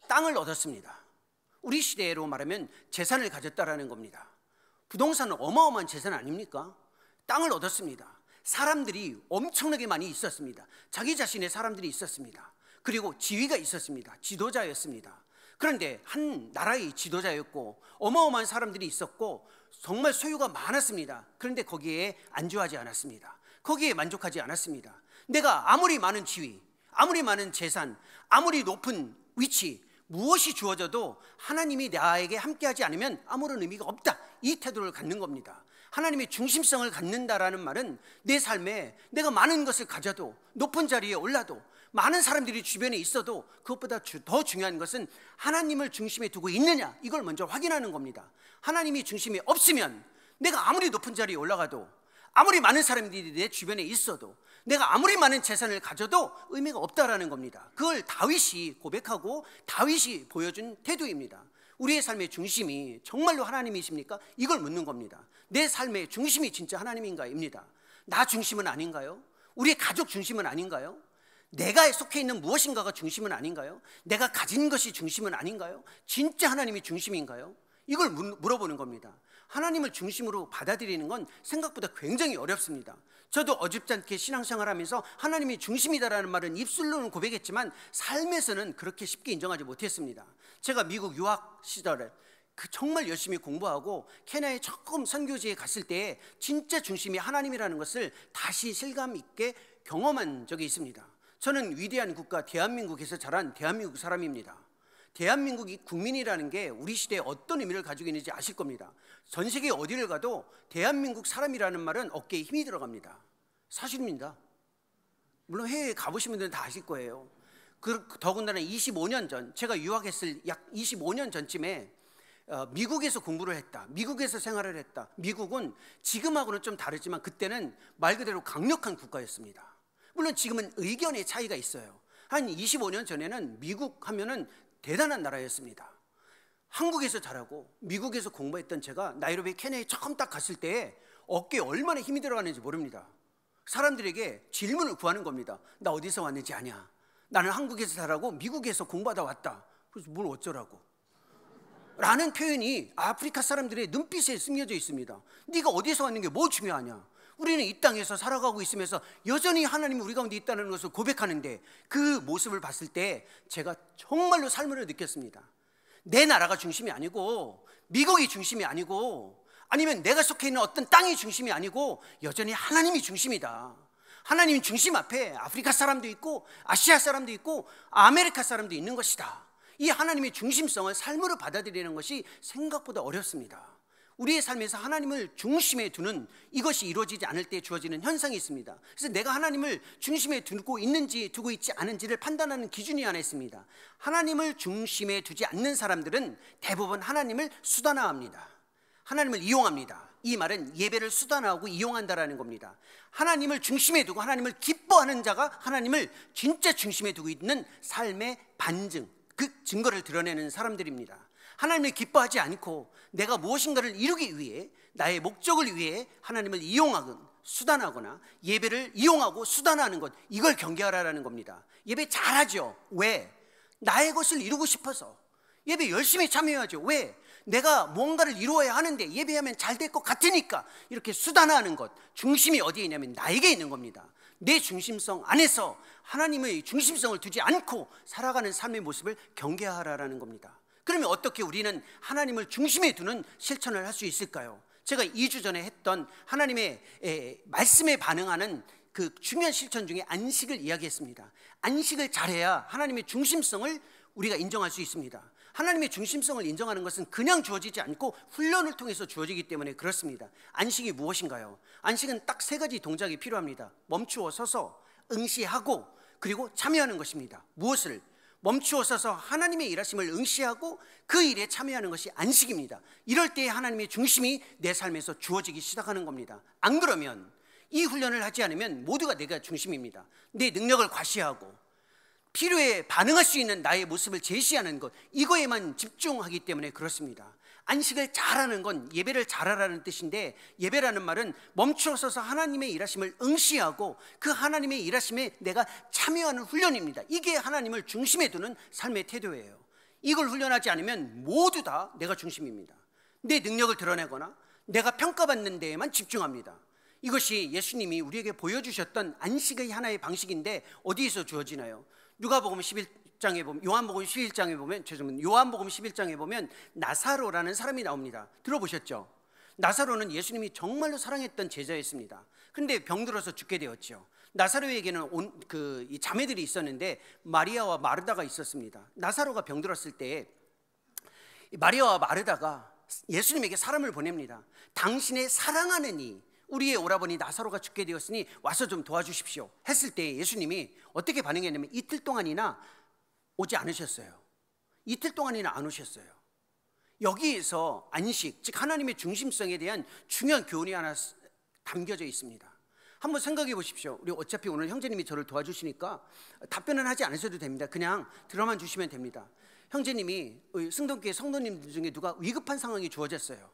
땅을 얻었습니다. 우리 시대로 말하면 재산을 가졌다라는 겁니다. 부동산은 어마어마한 재산 아닙니까? 땅을 얻었습니다. 사람들이 엄청나게 많이 있었습니다. 자기 자신의 사람들이 있었습니다. 그리고 지위가 있었습니다. 지도자였습니다. 그런데 한 나라의 지도자였고 어마어마한 사람들이 있었고 정말 소유가 많았습니다. 그런데 거기에 안주하지 않았습니다. 거기에 만족하지 않았습니다. 내가 아무리 많은 지위, 아무리 많은 재산, 아무리 높은 위치, 무엇이 주어져도 하나님이 나에게 함께하지 않으면 아무런 의미가 없다, 이 태도를 갖는 겁니다. 하나님의 중심성을 갖는다라는 말은 내 삶에 내가 많은 것을 가져도, 높은 자리에 올라도, 많은 사람들이 주변에 있어도 그것보다 더 중요한 것은 하나님을 중심에 두고 있느냐, 이걸 먼저 확인하는 겁니다. 하나님이 중심에 없으면 내가 아무리 높은 자리에 올라가도, 아무리 많은 사람들이 내 주변에 있어도, 내가 아무리 많은 재산을 가져도 의미가 없다라는 겁니다. 그걸 다윗이 고백하고 다윗이 보여준 태도입니다. 우리의 삶의 중심이 정말로 하나님이십니까? 이걸 묻는 겁니다. 내 삶의 중심이 진짜 하나님인가입니다. 나 중심은 아닌가요? 우리의 가족 중심은 아닌가요? 내가 속해 있는 무엇인가가 중심은 아닌가요? 내가 가진 것이 중심은 아닌가요? 진짜 하나님이 중심인가요? 이걸 물어보는 겁니다. 하나님을 중심으로 받아들이는 건 생각보다 굉장히 어렵습니다. 저도 어줍잖게 신앙생활하면서 하나님이 중심이다라는 말은 입술로는 고백했지만 삶에서는 그렇게 쉽게 인정하지 못했습니다. 제가 미국 유학 시절에 정말 열심히 공부하고 케냐에 조금 선교지에 갔을 때 진짜 중심이 하나님이라는 것을 다시 실감 있게 경험한 적이 있습니다. 저는 위대한 국가 대한민국에서 자란 대한민국 사람입니다. 대한민국이 국민이라는 게 우리 시대에 어떤 의미를 가지고 있는지 아실 겁니다. 전 세계 어디를 가도 대한민국 사람이라는 말은 어깨에 힘이 들어갑니다. 사실입니다. 물론 해외에 가보신 분들은 다 아실 거예요. 더군다나 25년 전, 제가 유학했을 약 25년 전쯤에 미국에서 공부를 했다, 미국에서 생활을 했다. 미국은 지금하고는 좀 다르지만 그때는 말 그대로 강력한 국가였습니다. 물론 지금은 의견의 차이가 있어요. 한 25년 전에는 미국 하면은 대단한 나라였습니다. 한국에서 자라고 미국에서 공부했던 제가 나이로비 케냐에 처음 딱 갔을 때 어깨에 얼마나 힘이 들어가는지 모릅니다. 사람들에게 질문을 구하는 겁니다. 나 어디서 왔는지 아냐? 나는 한국에서 자라고 미국에서 공부하다 왔다. 그래서 뭘 어쩌라고? 라는 표현이 아프리카 사람들의 눈빛에 스며져 있습니다. 네가 어디서 왔는 게 뭐 중요하냐? 우리는 이 땅에서 살아가고 있으면서 여전히 하나님이 우리 가운데 있다는 것을 고백하는데 그 모습을 봤을 때 제가 정말로 삶을 느꼈습니다. 내 나라가 중심이 아니고 미국이 중심이 아니고 아니면 내가 속해 있는 어떤 땅이 중심이 아니고 여전히 하나님이 중심이다. 하나님 중심 앞에 아프리카 사람도 있고 아시아 사람도 있고 아메리카 사람도 있는 것이다. 이 하나님의 중심성을 삶으로 받아들이는 것이 생각보다 어렵습니다. 우리의 삶에서 하나님을 중심에 두는 이것이 이루어지지 않을 때 주어지는 현상이 있습니다. 그래서 내가 하나님을 중심에 두고 있는지 두고 있지 않은지를 판단하는 기준이 하나 있습니다. 하나님을 중심에 두지 않는 사람들은 대부분 하나님을 수단화합니다. 하나님을 이용합니다. 이 말은 예배를 수단화하고 이용한다라는 겁니다. 하나님을 중심에 두고 하나님을 기뻐하는 자가 하나님을 진짜 중심에 두고 있는 삶의 반증, 그 증거를 드러내는 사람들입니다. 하나님을 기뻐하지 않고 내가 무엇인가를 이루기 위해 나의 목적을 위해 하나님을 이용하거나 수단하거나 예배를 이용하고 수단하는 것, 이걸 경계하라는 겁니다. 예배 잘하죠. 왜? 나의 것을 이루고 싶어서. 예배 열심히 참여하죠. 왜? 내가 뭔가를 이루어야 하는데 예배하면 잘 될 것 같으니까. 이렇게 수단화하는 것, 중심이 어디에 있냐면 나에게 있는 겁니다. 내 중심성 안에서 하나님의 중심성을 두지 않고 살아가는 삶의 모습을 경계하라는 겁니다. 그러면 어떻게 우리는 하나님을 중심에 두는 실천을 할 수 있을까요? 제가 2주 전에 했던 하나님의 말씀에 반응하는 그 중요한 실천 중에 안식을 이야기했습니다. 안식을 잘해야 하나님의 중심성을 우리가 인정할 수 있습니다. 하나님의 중심성을 인정하는 것은 그냥 주어지지 않고 훈련을 통해서 주어지기 때문에 그렇습니다. 안식이 무엇인가요? 안식은 딱 3가지 동작이 필요합니다. 멈추어 서서 응시하고 그리고 참여하는 것입니다. 무엇을? 멈추어 서서 하나님의 일하심을 응시하고 그 일에 참여하는 것이 안식입니다. 이럴 때 하나님의 중심이 내 삶에서 주어지기 시작하는 겁니다. 안 그러면 이 훈련을 하지 않으면 모두가 내가 중심입니다. 내 능력을 과시하고 필요에 반응할 수 있는 나의 모습을 제시하는 것, 이거에만 집중하기 때문에 그렇습니다. 안식을 잘하는 건 예배를 잘하라는 뜻인데, 예배라는 말은 멈추어 서서 하나님의 일하심을 응시하고 그 하나님의 일하심에 내가 참여하는 훈련입니다. 이게 하나님을 중심에 두는 삶의 태도예요. 이걸 훈련하지 않으면 모두 다 내가 중심입니다. 내 능력을 드러내거나 내가 평가받는 데에만 집중합니다. 이것이 예수님이 우리에게 보여주셨던 안식의 하나의 방식인데 어디에서 주어지나요? 누가복음 11장에 보면, 요한복음 11장에 보면, 요한복음 11장에 보면 나사로라는 사람이 나옵니다. 들어보셨죠? 나사로는 예수님이 정말로 사랑했던 제자였습니다. 그런데 병들어서 죽게 되었죠. 나사로에게는 이 자매들이 있었는데 마리아와 마르다가 있었습니다. 나사로가 병들었을 때 마리아와 마르다가 예수님에게 사람을 보냅니다. 당신의 사랑하는 이 우리의 오라버니 나사로가 죽게 되었으니 와서 좀 도와주십시오 했을 때 예수님이 어떻게 반응했냐면 이틀 동안이나 오지 않으셨어요. 이틀 동안이나 안 오셨어요. 여기에서 안식, 즉 하나님의 중심성에 대한 중요한 교훈이 하나 담겨져 있습니다. 한번 생각해 보십시오. 우리 어차피 오늘 형제님이 저를 도와주시니까 답변은 하지 않으셔도 됩니다. 그냥 들어만 주시면 됩니다. 형제님이 승동교회 성도님들 중에 누가 위급한 상황이 주어졌어요.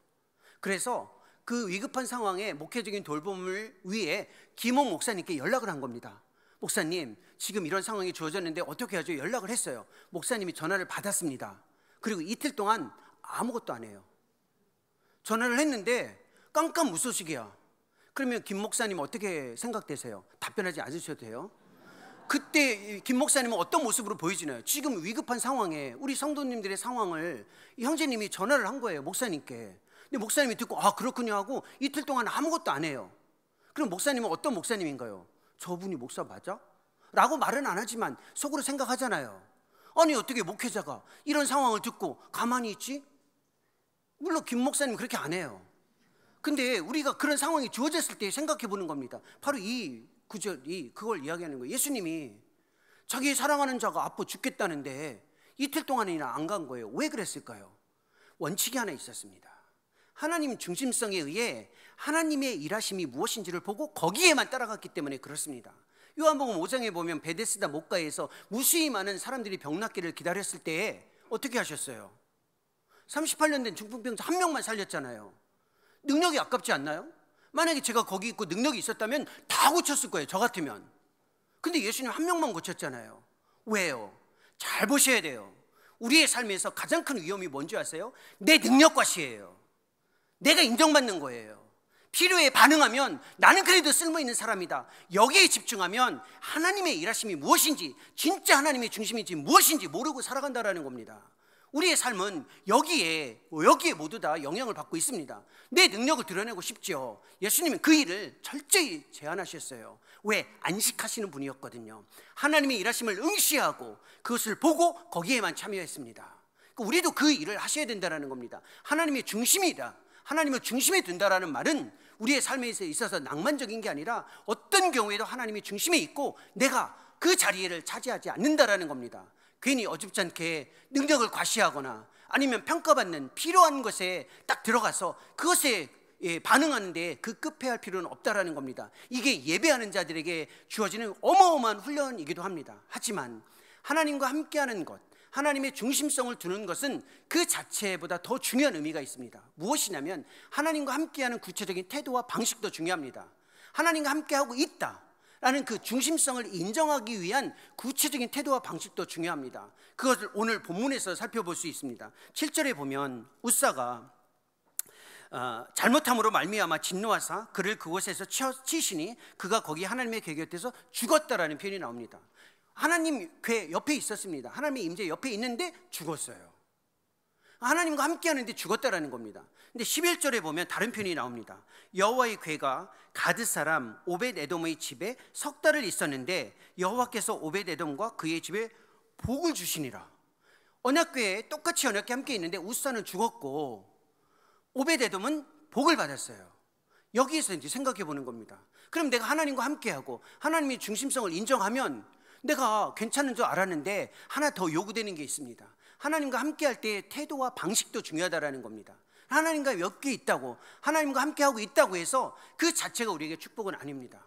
그래서 그 위급한 상황에 목회적인 돌봄을 위해 김홍 목사님께 연락을 한 겁니다. 목사님, 지금 이런 상황이 주어졌는데 어떻게 하죠? 연락을 했어요. 목사님이 전화를 받았습니다. 그리고 이틀 동안 아무것도 안 해요. 전화를 했는데 깜깜무소식이야. 그러면 김 목사님 어떻게 생각되세요? 답변하지 않으셔도 돼요. 그때 김 목사님은 어떤 모습으로 보여지나요? 지금 위급한 상황에 우리 성도님들의 상황을 이 형제님이 전화를 한 거예요, 목사님께. 근데 목사님이 듣고 아 그렇군요 하고 이틀 동안 아무것도 안 해요. 그럼 목사님은 어떤 목사님인가요? 저분이 목사 맞아? 라고 말은 안 하지만 속으로 생각하잖아요. 아니 어떻게 목회자가 이런 상황을 듣고 가만히 있지? 물론 김 목사님 그렇게 안 해요. 근데 우리가 그런 상황이 주어졌을 때 생각해 보는 겁니다. 바로 이 구절이 그걸 이야기하는 거예요. 예수님이 자기 사랑하는 자가 아파 죽겠다는데 이틀 동안이나 안 간 거예요. 왜 그랬을까요? 원칙이 하나 있었습니다. 하나님 중심성에 의해 하나님의 일하심이 무엇인지를 보고 거기에만 따라갔기 때문에 그렇습니다. 요한복음 5장에 보면 베데스다 목가에서 무수히 많은 사람들이 병낫기를 기다렸을 때 어떻게 하셨어요? 38년 된 중풍병자 한 명만 살렸잖아요. 능력이 아깝지 않나요? 만약에 제가 거기 있고 능력이 있었다면 다 고쳤을 거예요, 저 같으면. 근데 예수님 한 명만 고쳤잖아요. 왜요? 잘 보셔야 돼요. 우리의 삶에서 가장 큰 위험이 뭔지 아세요? 내 능력 과시예요. 내가 인정받는 거예요. 필요에 반응하면 나는 그래도 쓸모있는 사람이다. 여기에 집중하면 하나님의 일하심이 무엇인지, 진짜 하나님의 중심인지 무엇인지 모르고 살아간다는 겁니다. 우리의 삶은 여기에 모두 다 영향을 받고 있습니다. 내 능력을 드러내고 싶죠. 예수님은 그 일을 철저히 제한하셨어요. 왜? 안식하시는 분이었거든요. 하나님의 일하심을 응시하고 그것을 보고 거기에만 참여했습니다. 우리도 그 일을 하셔야 된다는 겁니다. 하나님의 중심이다. 하나님을 중심에 둔다라는 말은 우리의 삶에 있어서 낭만적인 게 아니라 어떤 경우에도 하나님이 중심에 있고 내가 그 자리를 차지하지 않는다라는 겁니다. 괜히 어줍지 않게 능력을 과시하거나 아니면 평가받는 필요한 것에 딱 들어가서 그것에 반응하는데 급급해할 필요는 없다라는 겁니다. 이게 예배하는 자들에게 주어지는 어마어마한 훈련이기도 합니다. 하지만 하나님과 함께하는 것, 하나님의 중심성을 두는 것은 그 자체보다 더 중요한 의미가 있습니다. 무엇이냐면 하나님과 함께하는 구체적인 태도와 방식도 중요합니다. 하나님과 함께하고 있다 라는 그 중심성을 인정하기 위한 구체적인 태도와 방식도 중요합니다. 그것을 오늘 본문에서 살펴볼 수 있습니다. 7절에 보면 웃사가 잘못함으로 말미암아 진노하사 그를 그곳에서 치시니 그가 거기 하나님의 궤 곁에서 죽었다라는 표현이 나옵니다. 하나님 궤 옆에 있었습니다. 하나님의 임재 옆에 있는데 죽었어요. 하나님과 함께하는데 죽었다라는 겁니다. 근데 11절에 보면 다른 표현이 나옵니다. 여호와의 궤가 가드 사람 오벳에돔의 집에 석 달을 있었는데 여호와께서 오벳에돔과 그의 집에 복을 주시니라. 언약궤에 똑같이 언약궤 함께 있는데 웃사는 죽었고 오벳에돔은 복을 받았어요. 여기에서 이제 생각해 보는 겁니다. 그럼 내가 하나님과 함께하고 하나님의 중심성을 인정하면 내가 괜찮은 줄 알았는데 하나 더 요구되는 게 있습니다. 하나님과 함께할 때 태도와 방식도 중요하다라는 겁니다. 하나님과 엮여 있다고, 하나님과 함께하고 있다고 해서 그 자체가 우리에게 축복은 아닙니다.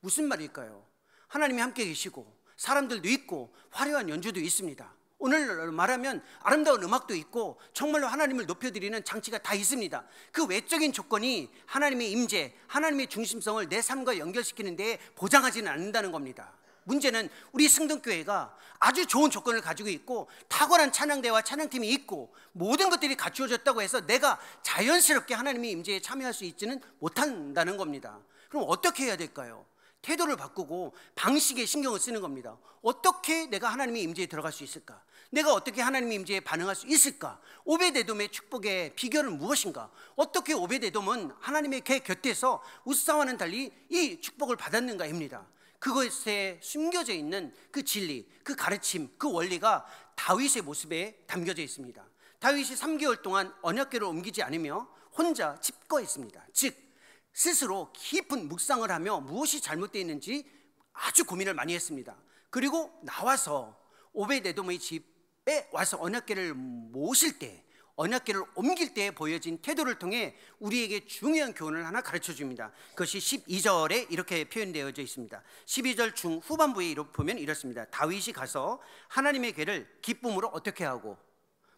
무슨 말일까요? 하나님이 함께 계시고 사람들도 있고 화려한 연주도 있습니다. 오늘 말하면 아름다운 음악도 있고 정말로 하나님을 높여드리는 장치가 다 있습니다. 그 외적인 조건이 하나님의 임재, 하나님의 중심성을 내 삶과 연결시키는 데 보장하지는 않는다는 겁니다. 문제는 우리 승동교회가 아주 좋은 조건을 가지고 있고 탁월한 찬양대와 찬양팀이 있고 모든 것들이 갖추어졌다고 해서 내가 자연스럽게 하나님의 임재에 참여할 수 있지는 못한다는 겁니다. 그럼 어떻게 해야 될까요? 태도를 바꾸고 방식에 신경을 쓰는 겁니다. 어떻게 내가 하나님의 임재에 들어갈 수 있을까? 내가 어떻게 하나님의 임재에 반응할 수 있을까? 오벳에돔의 축복의 비결은 무엇인가? 어떻게 오벳에돔은 하나님의 곁에서 웃사와는 달리 이 축복을 받았는가입니다. 그것에 숨겨져 있는 그 진리, 그 가르침, 그 원리가 다윗의 모습에 담겨져 있습니다. 다윗이 3개월 동안 언약궤를 옮기지 않으며 혼자 집거했습니다. 즉 스스로 깊은 묵상을 하며 무엇이 잘못되어 있는지 아주 고민을 많이 했습니다. 그리고 나와서 오벳에돔의 집에 와서 언약궤를 모실 때, 언약궤를 옮길 때 보여진 태도를 통해 우리에게 중요한 교훈을 하나 가르쳐 줍니다. 그것이 12절에 이렇게 표현되어져 있습니다. 12절 중후반부에 이렇게 보면 이렇습니다. 다윗이 가서 하나님의 궤를 기쁨으로 어떻게 하고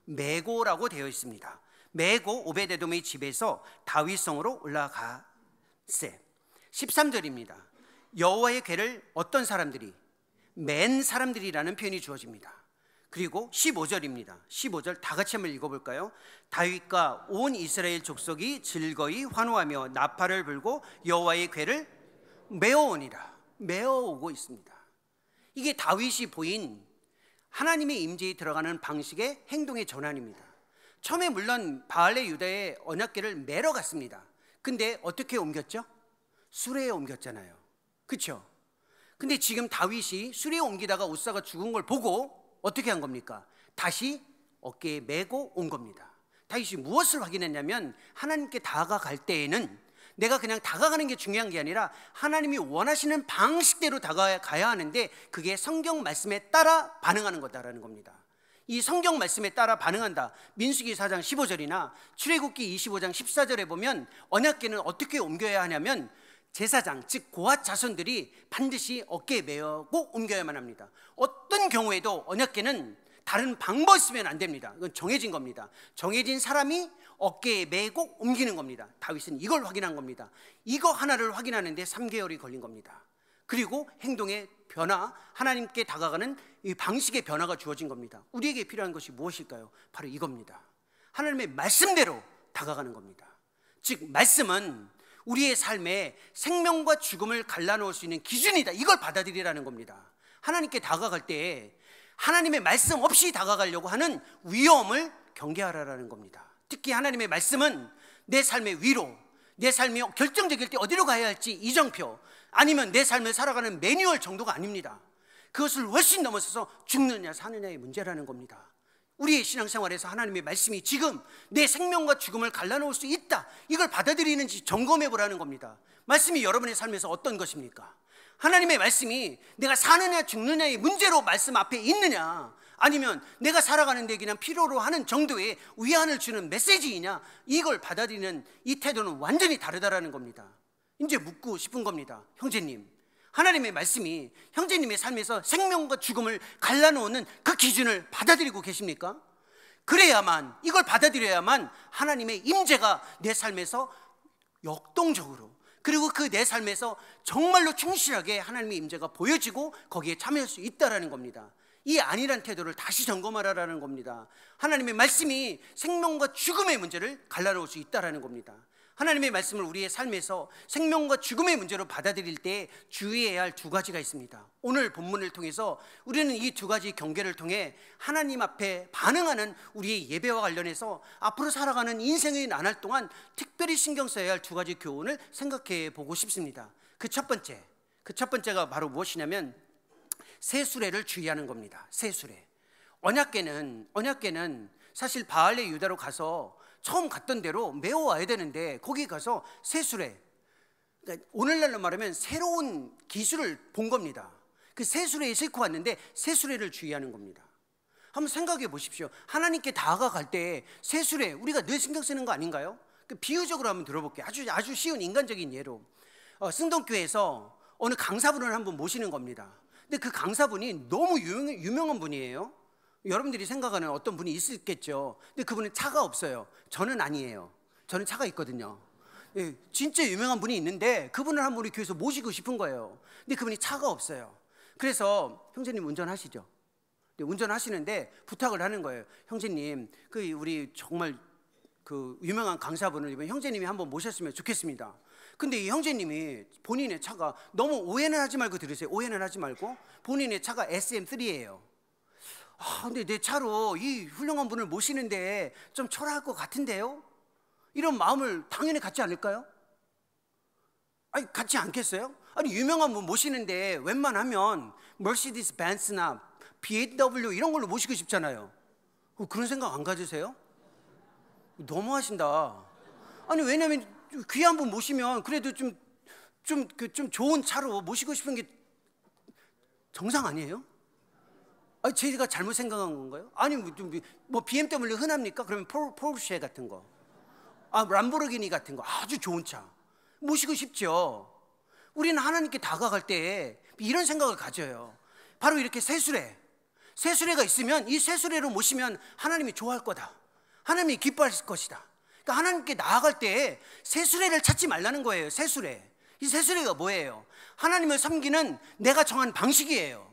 메고라고 되어 있습니다. 메고 오벳에돔의 집에서 다윗성으로 올라가세. 13절입니다. 여호와의 궤를 어떤 사람들이? 맨 사람들이라는 표현이 주어집니다. 그리고 15절입니다. 15절 다 같이 한번 읽어볼까요? 다윗과 온 이스라엘 족속이 즐거이 환호하며 나팔을 불고 여호와의 궤를 메어오니라. 메어오고 있습니다. 이게 다윗이 보인 하나님의 임재에 들어가는 방식의 행동의 전환입니다. 처음에 물론 바알의 유다의 언약궤를 메러 갔습니다. 근데 어떻게 옮겼죠? 수레에 옮겼잖아요. 그렇죠? 근데 지금 다윗이 수레에 옮기다가 우사가 죽은 걸 보고 어떻게 한 겁니까? 다시 어깨에 메고 온 겁니다. 다윗이 무엇을 확인했냐면 하나님께 다가갈 때에는 내가 그냥 다가가는 게 중요한 게 아니라 하나님이 원하시는 방식대로 다가가야 하는데 그게 성경 말씀에 따라 반응하는 거다라는 겁니다. 이 성경 말씀에 따라 반응한다. 민수기 4장 15절이나 출애굽기 25장 14절에 보면 언약궤는 어떻게 옮겨야 하냐면 제사장 즉 고핫 자손들이 반드시 어깨에 메고 옮겨야만 합니다. 어떤 경우에도 언약궤는 다른 방법이 있으면 안 됩니다. 이건 정해진 겁니다. 정해진 사람이 어깨에 메고 옮기는 겁니다. 다윗은 이걸 확인한 겁니다. 이거 하나를 확인하는데 3개월이 걸린 겁니다. 그리고 행동의 변화, 하나님께 다가가는 이 방식의 변화가 주어진 겁니다. 우리에게 필요한 것이 무엇일까요? 바로 이겁니다. 하나님의 말씀대로 다가가는 겁니다. 즉 말씀은 우리의 삶에 생명과 죽음을 갈라놓을 수 있는 기준이다. 이걸 받아들이라는 겁니다. 하나님께 다가갈 때 하나님의 말씀 없이 다가가려고 하는 위험을 경계하라는 겁니다. 특히 하나님의 말씀은 내 삶의 위로, 내 삶이 결정적일 때 어디로 가야 할지 이정표, 아니면 내 삶을 살아가는 매뉴얼 정도가 아닙니다. 그것을 훨씬 넘어서서 죽느냐 사느냐의 문제라는 겁니다. 우리의 신앙생활에서 하나님의 말씀이 지금 내 생명과 죽음을 갈라놓을 수 있다, 이걸 받아들이는지 점검해 보라는 겁니다. 말씀이 여러분의 삶에서 어떤 것입니까? 하나님의 말씀이 내가 사느냐 죽느냐의 문제로 말씀 앞에 있느냐, 아니면 내가 살아가는 데 그냥 필요로 하는 정도의 위안을 주는 메시지이냐, 이걸 받아들이는 이 태도는 완전히 다르다라는 겁니다. 이제 묻고 싶은 겁니다. 형제님, 하나님의 말씀이 형제님의 삶에서 생명과 죽음을 갈라놓는 그 기준을 받아들이고 계십니까? 그래야만, 이걸 받아들여야만 하나님의 임재가 내 삶에서 역동적으로, 그리고 그 내 삶에서 정말로 충실하게 하나님의 임재가 보여지고 거기에 참여할 수 있다라는 겁니다. 이 아니란 태도를 다시 점검하라는 겁니다. 하나님의 말씀이 생명과 죽음의 문제를 갈라놓을 수 있다라는 겁니다. 하나님의 말씀을 우리의 삶에서 생명과 죽음의 문제로 받아들일 때 주의해야 할 두 가지가 있습니다. 오늘 본문을 통해서 우리는 이 두 가지 경계를 통해 하나님 앞에 반응하는 우리의 예배와 관련해서 앞으로 살아가는 인생의 나날 동안 특별히 신경 써야 할 두 가지 교훈을 생각해 보고 싶습니다. 그 첫 번째가 바로 무엇이냐면 세수레를 주의하는 겁니다. 세수레. 언약궤는 사실 바알의 유다로 가서 처음 갔던 대로 메워와야 되는데 거기 가서 세수레, 그러니까 오늘날로 말하면 새로운 기술을 본 겁니다. 그 세수레에 싣고 왔는데 세수레를 주의하는 겁니다. 한번 생각해 보십시오. 하나님께 다가갈 때 세수레, 우리가 늘 신경 쓰는 거 아닌가요? 그 비유적으로 한번 들어볼게요. 아주 쉬운 인간적인 예로, 승동교회에서 어느 강사분을 한번 모시는 겁니다. 근데 그 강사분이 너무 유명한 분이에요. 여러분들이 생각하는 어떤 분이 있겠죠. 근데 그분은 차가 없어요. 저는 아니에요. 저는 차가 있거든요. 예, 진짜 유명한 분이 있는데 그분을 한번 우리 교회에서 모시고 싶은 거예요. 근데 그분이 차가 없어요. 그래서 형제님 운전하시죠. 네, 운전하시는데 부탁을 하는 거예요. 형제님, 우리 정말 그 유명한 강사분을 이번 형제님이 한번 모셨으면 좋겠습니다. 근데 이 형제님이 본인의 차가, 너무 오해는 하지 말고 들으세요. 오해는 하지 말고, 본인의 차가 SM3예요. 근데 내 차로 이 훌륭한 분을 모시는데 좀 초라할 것 같은데요? 이런 마음을 당연히 갖지 않을까요? 아니, 갖지 않겠어요? 아니, 유명한 분 모시는데 웬만하면 머시디스 벤츠나 BMW 이런 걸로 모시고 싶잖아요. 그런 생각 안 가지세요? 너무하신다. 아니, 왜냐면 귀한 분 모시면 그래도 좀 좋은 차로 모시고 싶은 게 정상 아니에요? 아니, 제가 잘못 생각한 건가요? 아니, 뭐 BMW 흔합니까? 그러면 포르쉐 같은 거, 람보르기니 같은 거, 아주 좋은 차 모시고 싶죠. 우리는 하나님께 다가갈 때 이런 생각을 가져요. 바로 이렇게 세수레가 있으면, 이 세수레로 모시면 하나님이 좋아할 거다, 하나님이 기뻐할 것이다. 그러니까 하나님께 나아갈 때 세수레를 찾지 말라는 거예요. 세수레. 이 세수레가 뭐예요? 하나님을 섬기는 내가 정한 방식이에요.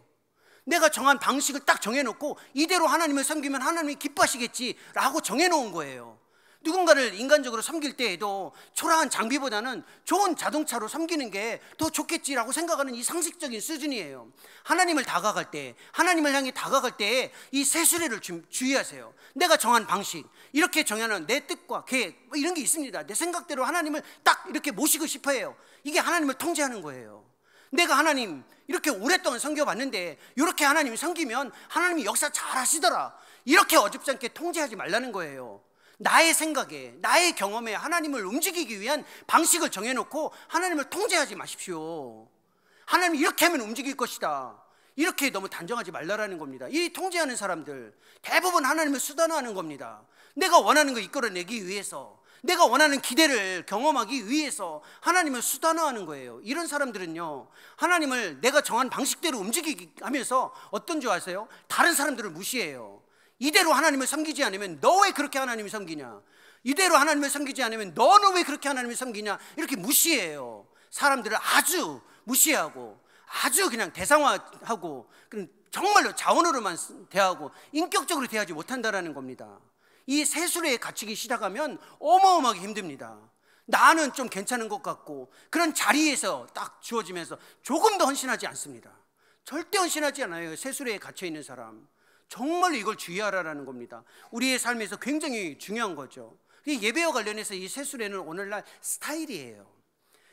내가 정한 방식을 딱 정해놓고 이대로 하나님을 섬기면 하나님이 기뻐하시겠지라고 정해놓은 거예요. 누군가를 인간적으로 섬길 때에도 초라한 장비보다는 좋은 자동차로 섬기는 게 더 좋겠지라고 생각하는 이 상식적인 수준이에요. 하나님을 다가갈 때, 하나님을 향해 다가갈 때에 이 세 수레를 주의하세요. 내가 정한 방식, 이렇게 정해놓은 내 뜻과 계획, 뭐 이런 게 있습니다. 내 생각대로 하나님을 딱 이렇게 모시고 싶어 해요. 이게 하나님을 통제하는 거예요. 내가 하나님 이렇게 오랫동안 섬겨봤는데 이렇게 하나님을 섬기면 하나님이 역사 잘 하시더라, 이렇게 어줍지 않게 통제하지 말라는 거예요. 나의 생각에, 나의 경험에 하나님을 움직이기 위한 방식을 정해놓고 하나님을 통제하지 마십시오. 하나님이 이렇게 하면 움직일 것이다, 이렇게 너무 단정하지 말라라는 겁니다. 이 통제하는 사람들 대부분 하나님을 수단화하는 겁니다. 내가 원하는 거 이끌어내기 위해서, 내가 원하는 기대를 경험하기 위해서 하나님을 수단화하는 거예요. 이런 사람들은요, 하나님을 내가 정한 방식대로 움직이기 하면서 어떤 줄 아세요? 다른 사람들을 무시해요. 이대로 하나님을 섬기지 않으면 너 왜 그렇게 하나님을 섬기냐, 이대로 하나님을 섬기지 않으면 너는 왜 그렇게 하나님을 섬기냐, 이렇게 무시해요. 사람들을 아주 무시하고 아주 그냥 대상화하고 정말로 자원으로만 대하고 인격적으로 대하지 못한다는 겁니다. 이 세수레에 갇히기 시작하면 어마어마하게 힘듭니다. 나는 좀 괜찮은 것 같고 그런 자리에서 딱 주어지면서 조금 더 헌신하지 않습니다. 절대 헌신하지 않아요. 세수레에 갇혀있는 사람. 정말로 이걸 주의하라는 겁니다. 우리의 삶에서 굉장히 중요한 거죠. 예배와 관련해서 이 세수레는 오늘날 스타일이에요.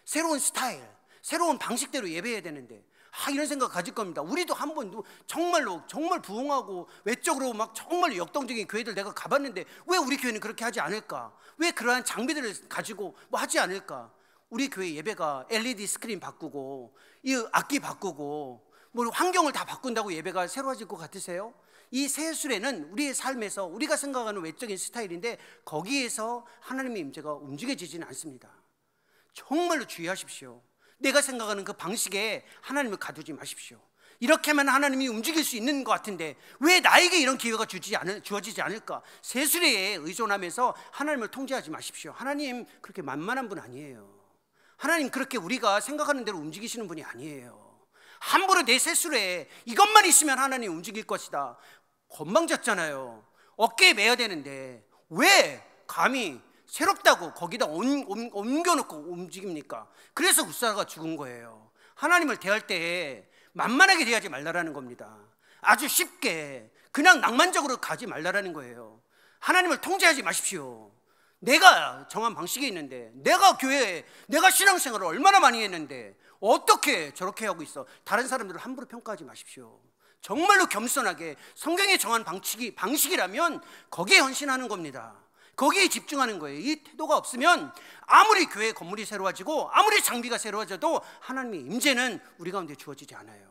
새로운 스타일, 새로운 방식대로 예배해야 되는데 이런 생각 가질 겁니다. 우리도 한 번도 정말로 정말 부흥하고 외적으로 막 정말 역동적인 교회들 내가 가봤는데 왜 우리 교회는 그렇게 하지 않을까? 왜 그러한 장비들을 가지고 뭐 하지 않을까? 우리 교회 예배가 LED 스크린 바꾸고 이 악기 바꾸고 뭐 환경을 다 바꾼다고 예배가 새로워질 것 같으세요? 이 세수레는 우리의 삶에서 우리가 생각하는 외적인 스타일인데 거기에서 하나님의 임재가 움직여지지는 않습니다. 정말로 주의하십시오. 내가 생각하는 그 방식에 하나님을 가두지 마십시오. 이렇게 하면 하나님이 움직일 수 있는 것 같은데 왜 나에게 이런 기회가 주어지지 않을까? 세수레에 의존하면서 하나님을 통제하지 마십시오. 하나님 그렇게 만만한 분 아니에요. 하나님 그렇게 우리가 생각하는 대로 움직이시는 분이 아니에요. 함부로 내 세수레에 이것만 있으면 하나님 움직일 것이다, 건방졌잖아요. 어깨에 매야 되는데 왜 감히 새롭다고 거기다 옮겨놓고 움직입니까? 그래서 웃사가 죽은 거예요. 하나님을 대할 때 만만하게 대하지 말라라는 겁니다. 아주 쉽게 그냥 낭만적으로 가지 말라라는 거예요. 하나님을 통제하지 마십시오. 내가 정한 방식이 있는데, 내가 교회에 내가 신앙생활을 얼마나 많이 했는데 어떻게 저렇게 하고 있어? 다른 사람들을 함부로 평가하지 마십시오. 정말로 겸손하게 성경에 정한 방식이라면 거기에 헌신하는 겁니다. 거기에 집중하는 거예요. 이 태도가 없으면 아무리 교회 건물이 새로워지고 아무리 장비가 새로워져도 하나님의 임재는 우리 가운데 주어지지 않아요.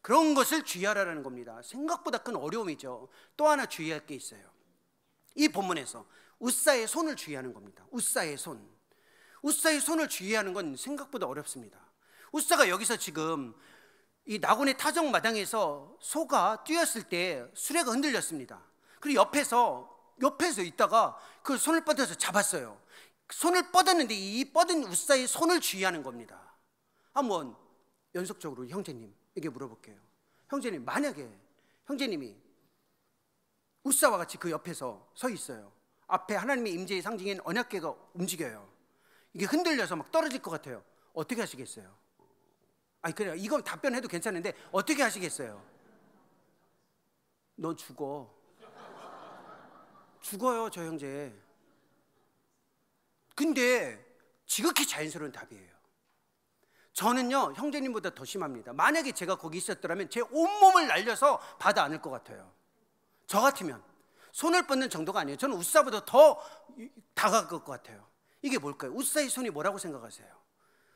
그런 것을 주의하라는 겁니다. 생각보다 큰 어려움이죠. 또 하나 주의할 게 있어요. 이 본문에서 웃사의 손을 주의하는 겁니다. 웃사의 손. 웃사의 손을 주의하는 건 생각보다 어렵습니다. 웃사가 여기서 지금 이 나곤의 타적 마당에서 소가 뛰었을 때 수레가 흔들렸습니다. 그리고 옆에서 있다가 그 손을 뻗어서 잡았어요. 손을 뻗었는데 이 뻗은 웃사의 손을 주의하는 겁니다. 한번 연속적으로 형제님에게 물어볼게요. 형제님, 만약에 형제님이 웃사와 같이 그 옆에서 서 있어요. 앞에 하나님의 임재의 상징인 언약궤가 움직여요. 이게 흔들려서 막 떨어질 것 같아요. 어떻게 하시겠어요? 아니 그래요. 이건 답변해도 괜찮은데 어떻게 하시겠어요? 너 죽어요, 저 형제. 근데 지극히 자연스러운 답이에요. 저는요 형제님보다 더 심합니다. 만약에 제가 거기 있었더라면 제 온몸을 날려서 받아 안을 것 같아요. 저 같으면 손을 뻗는 정도가 아니에요. 저는 웃사보다 더 다가갈 것 같아요. 이게 뭘까요? 웃사의 손이 뭐라고 생각하세요?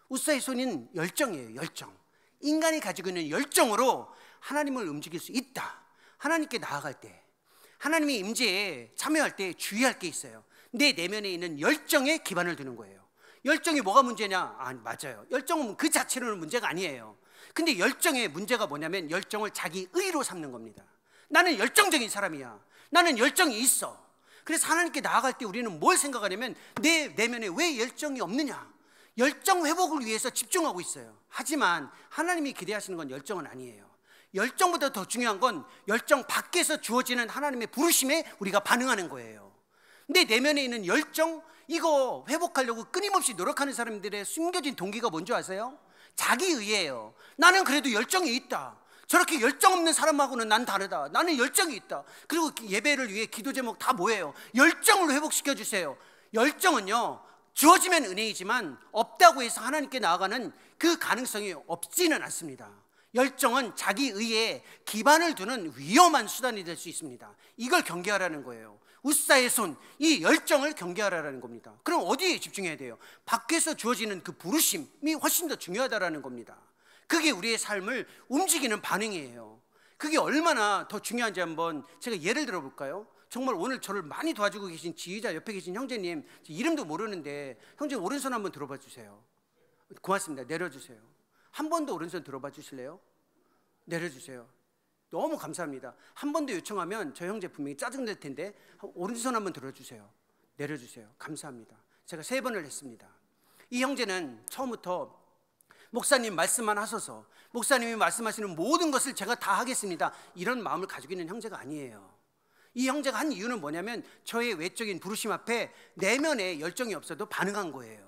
웃사의 손은 열정이에요. 열정. 인간이 가지고 있는 열정으로 하나님을 움직일 수 있다. 하나님께 나아갈 때, 하나님의 임재에 참여할 때 주의할 게 있어요. 내 내면에 있는 열정에 기반을 두는 거예요. 열정이 뭐가 문제냐? 맞아요. 열정은 그 자체로는 문제가 아니에요. 근데 열정의 문제가 뭐냐면 열정을 자기 의로 삼는 겁니다. 나는 열정적인 사람이야. 나는 열정이 있어. 그래서 하나님께 나아갈 때 우리는 뭘 생각하냐면 내 내면에 왜 열정이 없느냐? 열정 회복을 위해서 집중하고 있어요. 하지만 하나님이 기대하시는 건 열정은 아니에요. 열정보다 더 중요한 건 열정 밖에서 주어지는 하나님의 부르심에 우리가 반응하는 거예요. 내 내면에 있는 열정, 이거 회복하려고 끊임없이 노력하는 사람들의 숨겨진 동기가 뭔지 아세요? 자기의예요. 나는 그래도 열정이 있다. 저렇게 열정 없는 사람하고는 난 다르다. 나는 열정이 있다. 그리고 예배를 위해 기도 제목 다 뭐예요? 열정을 회복시켜 주세요. 열정은요, 주어지면 은혜이지만 없다고 해서 하나님께 나아가는 그 가능성이 없지는 않습니다. 열정은 자기의에 기반을 두는 위험한 수단이 될 수 있습니다. 이걸 경계하라는 거예요. 우사의 손, 이 열정을 경계하라는 겁니다. 그럼 어디에 집중해야 돼요? 밖에서 주어지는 그 부르심이 훨씬 더 중요하다라는 겁니다. 그게 우리의 삶을 움직이는 반응이에요. 그게 얼마나 더 중요한지 한번 제가 예를 들어 볼까요? 정말 오늘 저를 많이 도와주고 계신 지휘자 옆에 계신 형제님, 이름도 모르는데 형제 오른손 한번 들어봐 주세요. 고맙습니다. 내려주세요. 한 번 더 오른손 들어봐 주실래요? 내려주세요. 너무 감사합니다. 한 번 더 요청하면 저 형제 분명히 짜증낼 텐데 오른손 한번 들어주세요. 내려주세요. 감사합니다. 제가 3번을 했습니다. 이 형제는 처음부터 목사님 말씀만 하소서, 목사님이 말씀하시는 모든 것을 제가 다 하겠습니다, 이런 마음을 가지고 있는 형제가 아니에요. 이 형제가 한 이유는 뭐냐면 저의 외적인 부르심 앞에 내면에 열정이 없어도 반응한 거예요.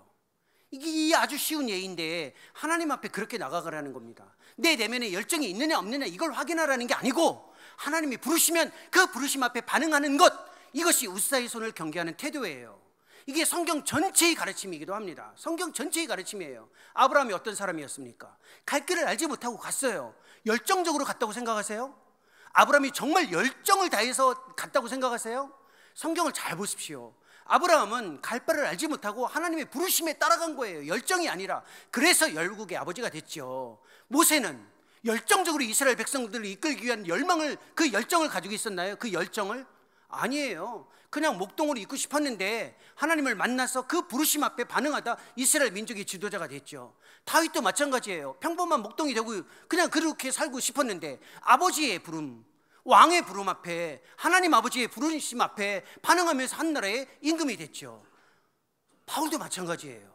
이게 아주 쉬운 예인데 하나님 앞에 그렇게 나가가라는 겁니다. 내 내면에 열정이 있느냐 없느냐 이걸 확인하라는 게 아니고, 하나님이 부르시면 그 부르심 앞에 반응하는 것, 이것이 우사의 손을 경계하는 태도예요. 이게 성경 전체의 가르침이기도 합니다. 성경 전체의 가르침이에요. 아브라함이 어떤 사람이었습니까? 갈 길을 알지 못하고 갔어요. 열정적으로 갔다고 생각하세요? 아브라함이 정말 열정을 다해서 갔다고 생각하세요? 성경을 잘 보십시오. 아브라함은 갈 바를 알지 못하고 하나님의 부르심에 따라간 거예요. 열정이 아니라. 그래서 열국의 아버지가 됐죠. 모세는 열정적으로 이스라엘 백성들을 이끌기 위한 그 열정을 가지고 있었나요? 그 열정을? 아니에요. 그냥 목동으로 있고 싶었는데 하나님을 만나서 그 부르심 앞에 반응하다 이스라엘 민족의 지도자가 됐죠. 다윗도 마찬가지예요. 평범한 목동이 되고 그냥 그렇게 살고 싶었는데 아버지의 부름, 왕의 부름 앞에, 하나님 아버지의 부르심 앞에 반응하면서 한 나라의 임금이 됐죠. 바울도 마찬가지예요.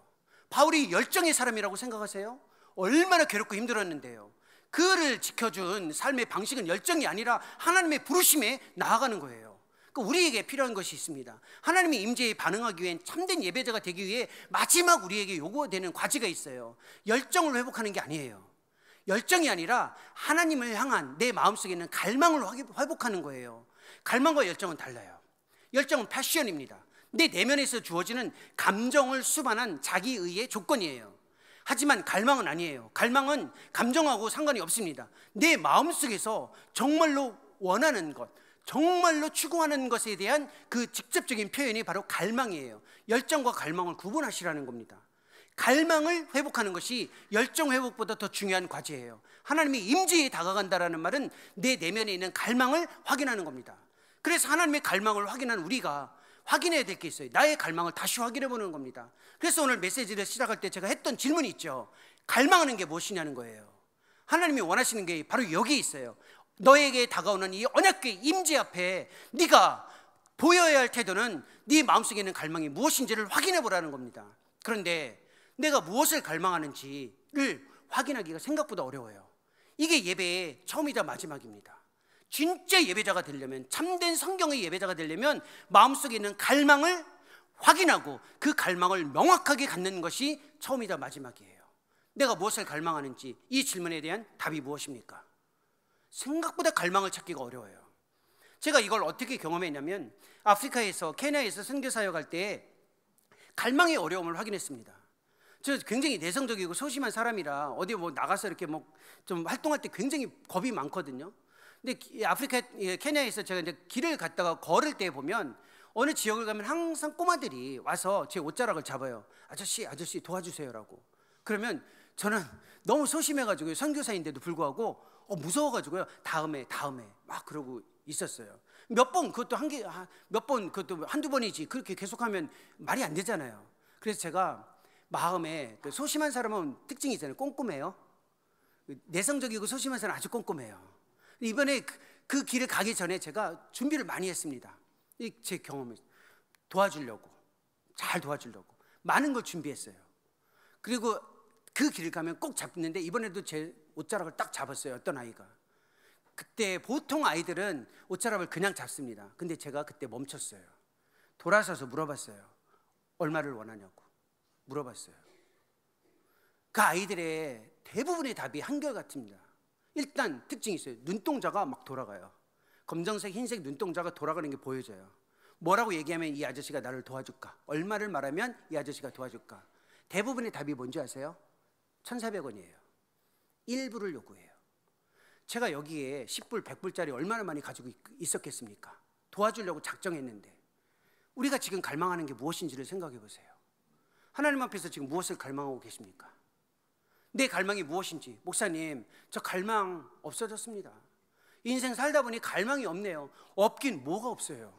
바울이 열정의 사람이라고 생각하세요? 얼마나 괴롭고 힘들었는데요. 그를 지켜준 삶의 방식은 열정이 아니라 하나님의 부르심에 나아가는 거예요. 우리에게 필요한 것이 있습니다. 하나님의 임재에 반응하기 위해 참된 예배자가 되기 위해 마지막 우리에게 요구되는 과제가 있어요. 열정을 회복하는 게 아니에요. 열정이 아니라 하나님을 향한 내 마음속에 있는 갈망을 회복하는 거예요. 갈망과 열정은 달라요. 열정은 패션입니다. 내 내면에서 주어지는 감정을 수반한 자기의의 조건이에요. 하지만 갈망은 아니에요. 갈망은 감정하고 상관이 없습니다. 내 마음속에서 정말로 원하는 것, 정말로 추구하는 것에 대한 그 직접적인 표현이 바로 갈망이에요. 열정과 갈망을 구분하시라는 겁니다. 갈망을 회복하는 것이 열정 회복보다 더 중요한 과제예요. 하나님의 임재에 다가간다라는 말은 내 내면에 있는 갈망을 확인하는 겁니다. 그래서 하나님의 갈망을 확인한 우리가 확인해야 될 게 있어요. 나의 갈망을 다시 확인해 보는 겁니다. 그래서 오늘 메시지를 시작할 때 제가 했던 질문이 있죠. 갈망하는 게 무엇이냐는 거예요. 하나님이 원하시는 게 바로 여기 있어요. 너에게 다가오는 이 언약궤 임재 앞에 네가 보여야 할 태도는 네 마음속에 있는 갈망이 무엇인지를 확인해 보라는 겁니다. 그런데 내가 무엇을 갈망하는지를 확인하기가 생각보다 어려워요. 이게 예배의 처음이자 마지막입니다. 진짜 예배자가 되려면, 참된 성경의 예배자가 되려면 마음속에 있는 갈망을 확인하고 그 갈망을 명확하게 갖는 것이 처음이자 마지막이에요. 내가 무엇을 갈망하는지, 이 질문에 대한 답이 무엇입니까? 생각보다 갈망을 찾기가 어려워요. 제가 이걸 어떻게 경험했냐면 아프리카에서, 케냐에서 선교 사역할 때 갈망의 어려움을 확인했습니다. 저 굉장히 내성적이고 소심한 사람이라 어디 나가서 이렇게 좀 활동할 때 굉장히 겁이 많거든요. 근데 아프리카 케냐에서 제가 이제 길을 갔다가 걸을 때 보면 어느 지역을 가면 항상 꼬마들이 와서 제 옷자락을 잡아요. 아저씨 도와주세요라고. 그러면 저는 너무 소심해가지고 선교사인데도 불구하고 무서워가지고요. 다음에 막 그러고 있었어요. 몇 번 그것도 그것도 한두 번이지 그렇게 계속하면 말이 안 되잖아요. 그래서 제가 마음에, 그 소심한 사람은 특징이 있잖아요. 꼼꼼해요. 내성적이고 소심한 사람은 아주 꼼꼼해요. 이번에 그 길을 가기 전에 제가 준비를 많이 했습니다. 제 경험을 잘 도와주려고 많은 걸 준비했어요. 그리고 그 길을 가면 꼭 잡는데 이번에도 제 옷자락을 딱 잡았어요. 어떤 아이가. 그때 보통 아이들은 옷자락을 그냥 잡습니다. 근데 제가 그때 멈췄어요. 돌아서서 물어봤어요. 얼마를 원하냐고 물어봤어요. 그 아이들의 대부분의 답이 한결같습니다. 일단 특징이 있어요. 눈동자가 막 돌아가요. 검정색, 흰색 눈동자가 돌아가는 게 보여져요. 뭐라고 얘기하면 이 아저씨가 나를 도와줄까? 얼마를 말하면 이 아저씨가 도와줄까? 대부분의 답이 뭔지 아세요? 1,400원이에요. 일부를 요구해요. 제가 여기에 10불, 100불짜리 얼마나 많이 가지고 있었겠습니까? 도와주려고 작정했는데 우리가 지금 갈망하는 게 무엇인지를 생각해 보세요. 하나님 앞에서 지금 무엇을 갈망하고 계십니까? 내 갈망이 무엇인지. 목사님, 저 갈망 없어졌습니다. 인생 살다 보니 갈망이 없네요. 없긴 뭐가 없어요.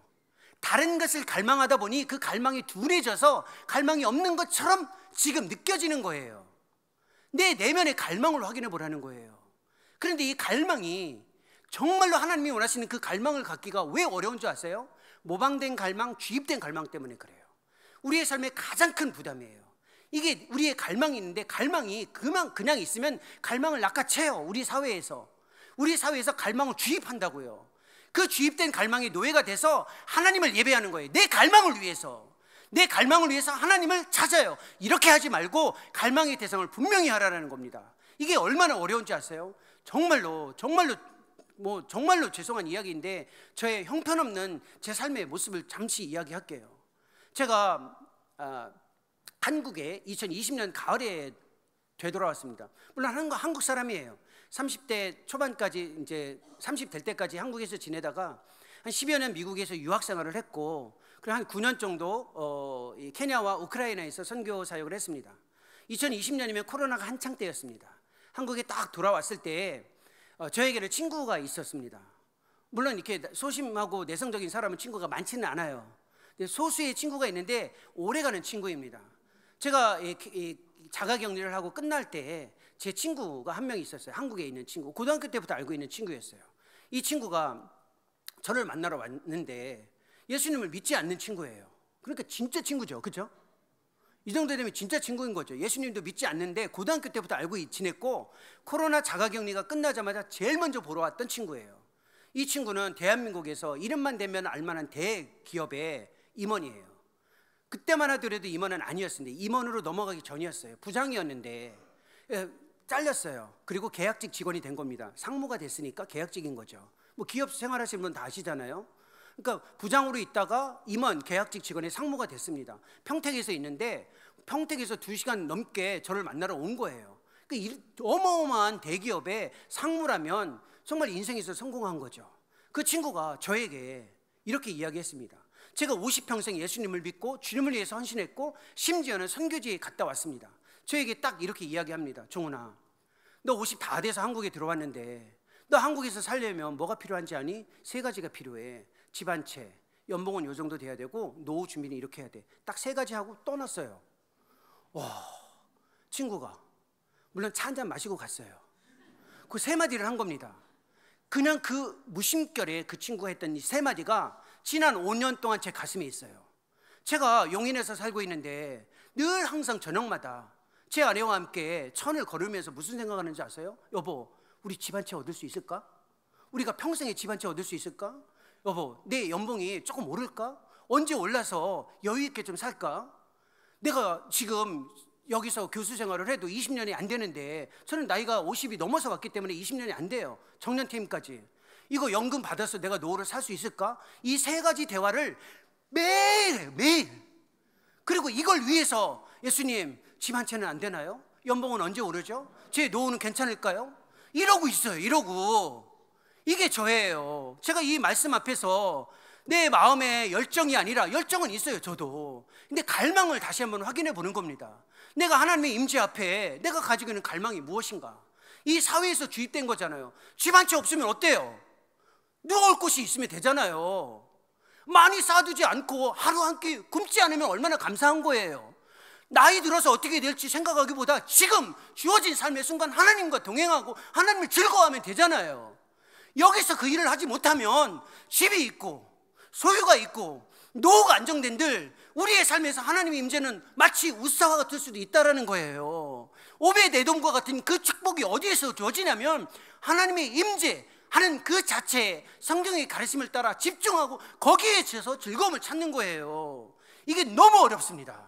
다른 것을 갈망하다 보니 그 갈망이 둔해져서 갈망이 없는 것처럼 지금 느껴지는 거예요. 내 내면의 갈망을 확인해 보라는 거예요. 그런데 이 갈망이 정말로 하나님이 원하시는 그 갈망을 갖기가 왜 어려운 줄 아세요? 모방된 갈망, 주입된 갈망 때문에 그래요. 우리의 삶의 가장 큰 부담이에요. 이게 우리의 갈망이 있는데 갈망이 그냥 있으면 갈망을 낚아채요. 우리 사회에서 갈망을 주입한다고요. 그 주입된 갈망이 노예가 돼서 하나님을 예배하는 거예요. 내 갈망을 위해서 하나님을 찾아요. 이렇게 하지 말고 갈망의 대상을 분명히 하라는 겁니다. 이게 얼마나 어려운지 아세요? 정말로 죄송한 이야기인데 저의 형편없는 제 삶의 모습을 잠시 이야기할게요. 제가 한국에 2020년 가을에 되돌아왔습니다. 물론 한국 사람이에요. 30대 초반까지 이제 30 될 때까지 한국에서 지내다가 한 10여 년 미국에서 유학 생활을 했고, 그리고 한 9년 정도 케냐와 우크라이나에서 선교 사역을 했습니다. 2020년이면 코로나가 한창 때였습니다. 한국에 딱 돌아왔을 때 저에게는 친구가 있었습니다. 물론 이렇게 소심하고 내성적인 사람은 친구가 많지는 않아요. 소수의 친구가 있는데 오래가는 친구입니다. 제가 자가격리를 하고 끝날 때 제 친구가 한 명 있었어요. 한국에 있는 친구, 고등학교 때부터 알고 있는 친구였어요. 이 친구가 저를 만나러 왔는데 예수님을 믿지 않는 친구예요. 그러니까 진짜 친구죠, 그렇죠? 이 정도 되면 진짜 친구인 거죠. 예수님도 믿지 않는데 고등학교 때부터 알고 지냈고, 코로나 자가격리가 끝나자마자 제일 먼저 보러 왔던 친구예요. 이 친구는 대한민국에서 이름만 대면 알만한 대기업의 임원이에요. 그때만 하더라도 임원은 아니었는데 임원으로 넘어가기 전이었어요. 부장이었는데 잘렸어요. 그리고 계약직 직원이 된 겁니다. 상무가 됐으니까 계약직인 거죠. 뭐 기업 생활하시는 분 다 아시잖아요. 그러니까 부장으로 있다가 임원, 계약직 직원의 상무가 됐습니다. 평택에서 있는데 평택에서 2시간 넘게 저를 만나러 온 거예요. 그러니까 어마어마한 대기업의 상무라면 정말 인생에서 성공한 거죠. 그 친구가 저에게 이렇게 이야기했습니다. 제가 50평생 예수님을 믿고 주님을 위해서 헌신했고 심지어는 선교지에 갔다 왔습니다. 저에게 딱 이렇게 이야기합니다. 종훈아, 너 50 다 돼서 한국에 들어왔는데 너 한국에서 살려면 뭐가 필요한지 아니? 3가지가 필요해. 집 한 채, 연봉은 요 정도 돼야 되고 노후 준비는 이렇게 해야 돼. 딱 3가지 하고 떠났어요. 와, 친구가 물론 차 한잔 마시고 갔어요. 그 3마디를 한 겁니다. 그냥 그 무심결에 그 친구가 했던 이 3마디가 지난 5년 동안 제 가슴에 있어요. 제가 용인에서 살고 있는데 늘 항상 저녁마다 제 아내와 함께 천을 걸으면서 무슨 생각하는지 아세요? 여보, 우리 집 한 채 얻을 수 있을까? 우리가 평생에 집 한 채 얻을 수 있을까? 여보, 내 연봉이 조금 오를까? 언제 올라서 여유 있게 좀 살까? 내가 지금 여기서 교수 생활을 해도 20년이 안 되는데 저는 나이가 50이 넘어서 왔기 때문에 20년이 안 돼요. 정년퇴임까지. 이거 연금 받아서 내가 노후를 살 수 있을까? 이 3가지 대화를 매일, 그리고 이걸 위해서 예수님, 집 한 채는 안 되나요? 연봉은 언제 오르죠? 제 노후는 괜찮을까요? 이러고 있어요. 이러고. 이게 저예요. 제가 이 말씀 앞에서 내 마음에 열정이 아니라, 열정은 있어요, 저도. 근데 갈망을 다시 한번 확인해 보는 겁니다. 내가 하나님의 임재 앞에 내가 가지고 있는 갈망이 무엇인가? 이 사회에서 주입된 거잖아요. 집 한 채 없으면 어때요? 누울 곳이 있으면 되잖아요. 많이 쌓아두지 않고 하루 한 끼 굶지 않으면 얼마나 감사한 거예요. 나이 들어서 어떻게 될지 생각하기보다 지금 주어진 삶의 순간 하나님과 동행하고 하나님을 즐거워하면 되잖아요. 여기서 그 일을 하지 못하면 집이 있고 소유가 있고 노후가 안정된들 우리의 삶에서 하나님의 임재는 마치 우사와 같을 수도 있다라는 거예요. 오벳에돔과 같은 그 축복이 어디에서 주어지냐면 하나님의 임재, 하는 그 자체에 성경의 가르침을 따라 집중하고 거기에 지어서 즐거움을 찾는 거예요. 이게 너무 어렵습니다.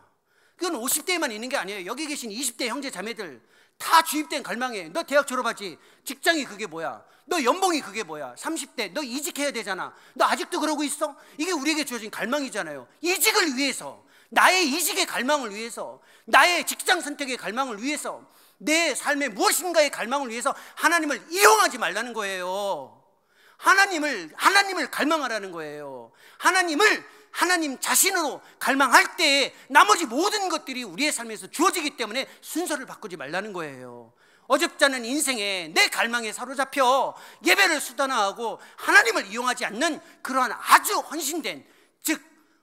그건 50대에만 있는 게 아니에요. 여기 계신 20대 형제 자매들 다 주입된 갈망에, 너 대학 졸업하지, 직장이 그게 뭐야, 너 연봉이 그게 뭐야, 30대 너 이직해야 되잖아, 너 아직도 그러고 있어? 이게 우리에게 주어진 갈망이잖아요. 이직을 위해서, 나의 이직의 갈망을 위해서, 나의 직장 선택의 갈망을 위해서, 내 삶의 무엇인가의 갈망을 위해서 하나님을 이용하지 말라는 거예요. 하나님을 갈망하라는 거예요. 하나님 자신으로 갈망할 때 나머지 모든 것들이 우리의 삶에서 주어지기 때문에 순서를 바꾸지 말라는 거예요. 어줍지 않은 인생에 내 갈망에 사로잡혀 예배를 수단화하고 하나님을 이용하지 않는 그러한 아주 헌신된, 즉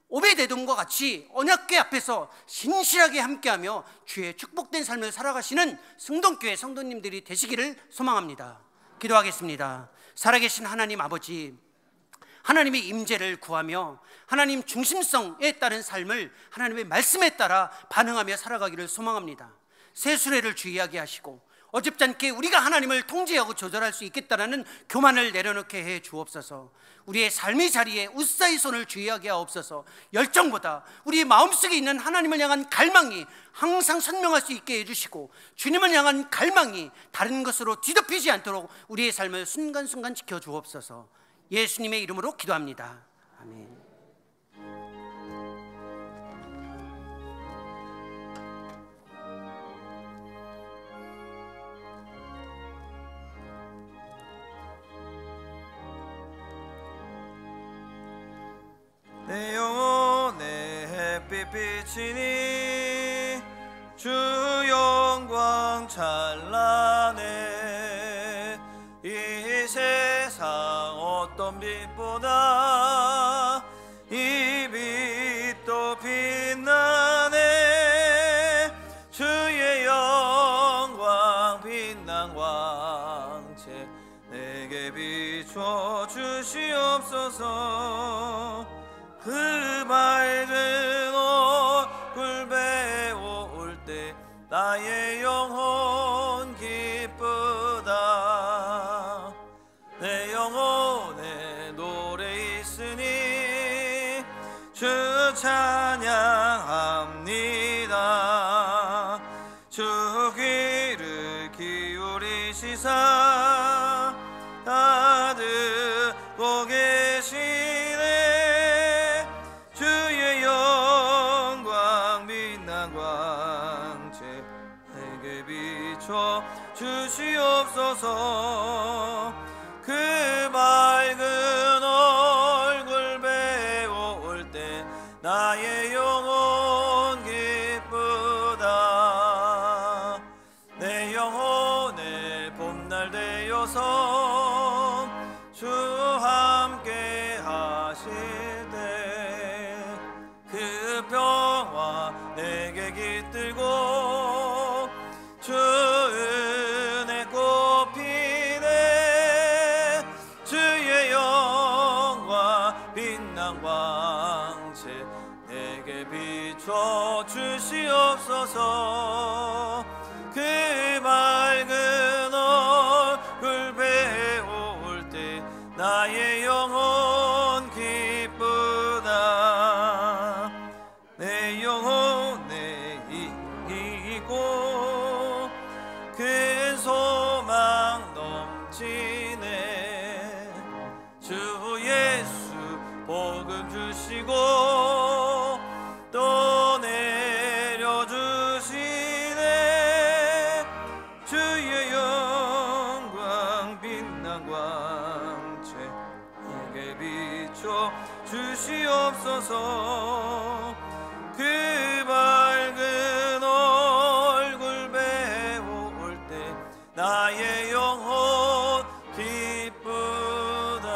오베데돔과 같이 언약궤 앞에서 신실하게 함께하며 주의 축복된 삶을 살아가시는 승동교회 성도님들이 되시기를 소망합니다. 기도하겠습니다. 살아계신 하나님 아버지, 하나님의 임재를 구하며 하나님 중심성에 따른 삶을 하나님의 말씀에 따라 반응하며 살아가기를 소망합니다. 세수레를 주의하게 하시고 어줍지 않게 우리가 하나님을 통제하고 조절할 수 있겠다라는 교만을 내려놓게 해 주옵소서. 우리의 삶의 자리에 우사의 손을 주의하게 하옵소서. 열정보다 우리 마음속에 있는 하나님을 향한 갈망이 항상 선명할 수 있게 해주시고, 주님을 향한 갈망이 다른 것으로 뒤덮이지 않도록 우리의 삶을 순간순간 지켜주옵소서. 예수님의 이름으로 기도합니다. 아멘. 내 영혼의 햇빛 비치니 주 영광 찬란해. 이 세상 어떤 빛보다 이 빛도 빛나네. 주의 영광 빛난 광채 내게 비춰 주시옵소서. 그 밝은 얼굴 배울 때 나의 영혼 기쁘다. 내 영혼에 노래 있으니 주 찬양합니다. 주 귀를 기울이시사 다 듣고 계시네. 주의 영광 빛난 광채 내게 비춰 주시옵소서. 그 밝은 얼굴 배울 때 나의 영혼 기쁘다. 내 영혼의 봄날 되어서 주 함께 하실 때 그 평화 내게 깃들고 주 은혜 꽃피네. 주의 영광 빛난 광채 내게 비춰 주시옵소서. 그 밝은 얼굴 배울 때 나의 영혼 기쁘다. 내 영혼에 있고 큰 소망 넘치네. 주 예수 복음 주시고 또 내려주시네. 주의 영광 빛난 광채 내게 비춰 주시옵소서. 그 밝은 얼굴 배울 때 나의 영혼 기쁘다.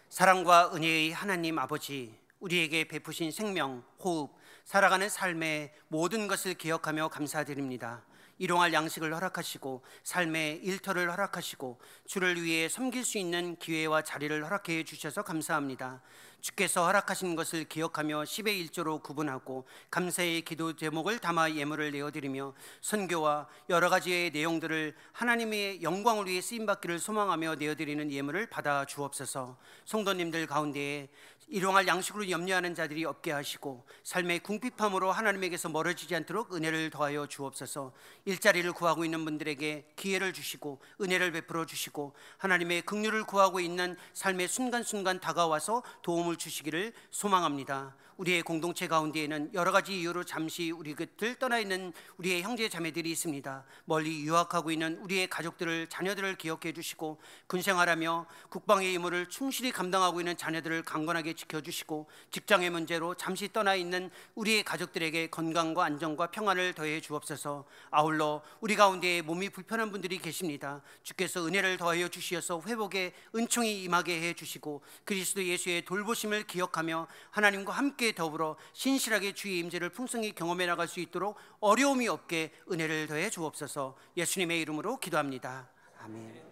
사랑과 은혜의 하나님 아버지, 우리에게 베푸신 생명, 호흡, 살아가는 삶의 모든 것을 기억하며 감사드립니다. 일용할 양식을 허락하시고 삶의 일터를 허락하시고 주를 위해 섬길 수 있는 기회와 자리를 허락해 주셔서 감사합니다. 주께서 허락하신 것을 기억하며 10의 1조로 구분하고 감사의 기도 제목을 담아 예물을 내어드리며 선교와 여러 가지의 내용들을 하나님의 영광을 위해 쓰임받기를 소망하며 내어드리는 예물을 받아 주옵소서. 성도님들 가운데에 일용할 양식으로 염려하는 자들이 없게 하시고 삶의 궁핍함으로 하나님에게서 멀어지지 않도록 은혜를 더하여 주옵소서. 일자리를 구하고 있는 분들에게 기회를 주시고 은혜를 베풀어 주시고 하나님의 긍휼을 구하고 있는 삶의 순간순간 다가와서 도움을 주시기를 소망합니다. 우리의 공동체 가운데에는 여러 가지 이유로 잠시 우리 곁을 떠나 있는 우리의 형제 자매들이 있습니다. 멀리 유학하고 있는 우리의 가족들을, 자녀들을 기억해 주시고 군생활하며 국방의 임무를 충실히 감당하고 있는 자녀들을 강건하게 지켜주시고 직장의 문제로 잠시 떠나 있는 우리의 가족들에게 건강과 안정과 평안을 더해 주옵소서. 아울러 우리 가운데 몸이 불편한 분들이 계십니다. 주께서 은혜를 더하여 주시어서 회복의 은총이 임하게 해 주시고 그리스도 예수의 돌보심을 기억하며 하나님과 함께 더불어 신실하게 주의 임재를 풍성히 경험해 나갈 수 있도록 어려움이 없게 은혜를 더해 주옵소서. 예수님의 이름으로 기도합니다. 아멘.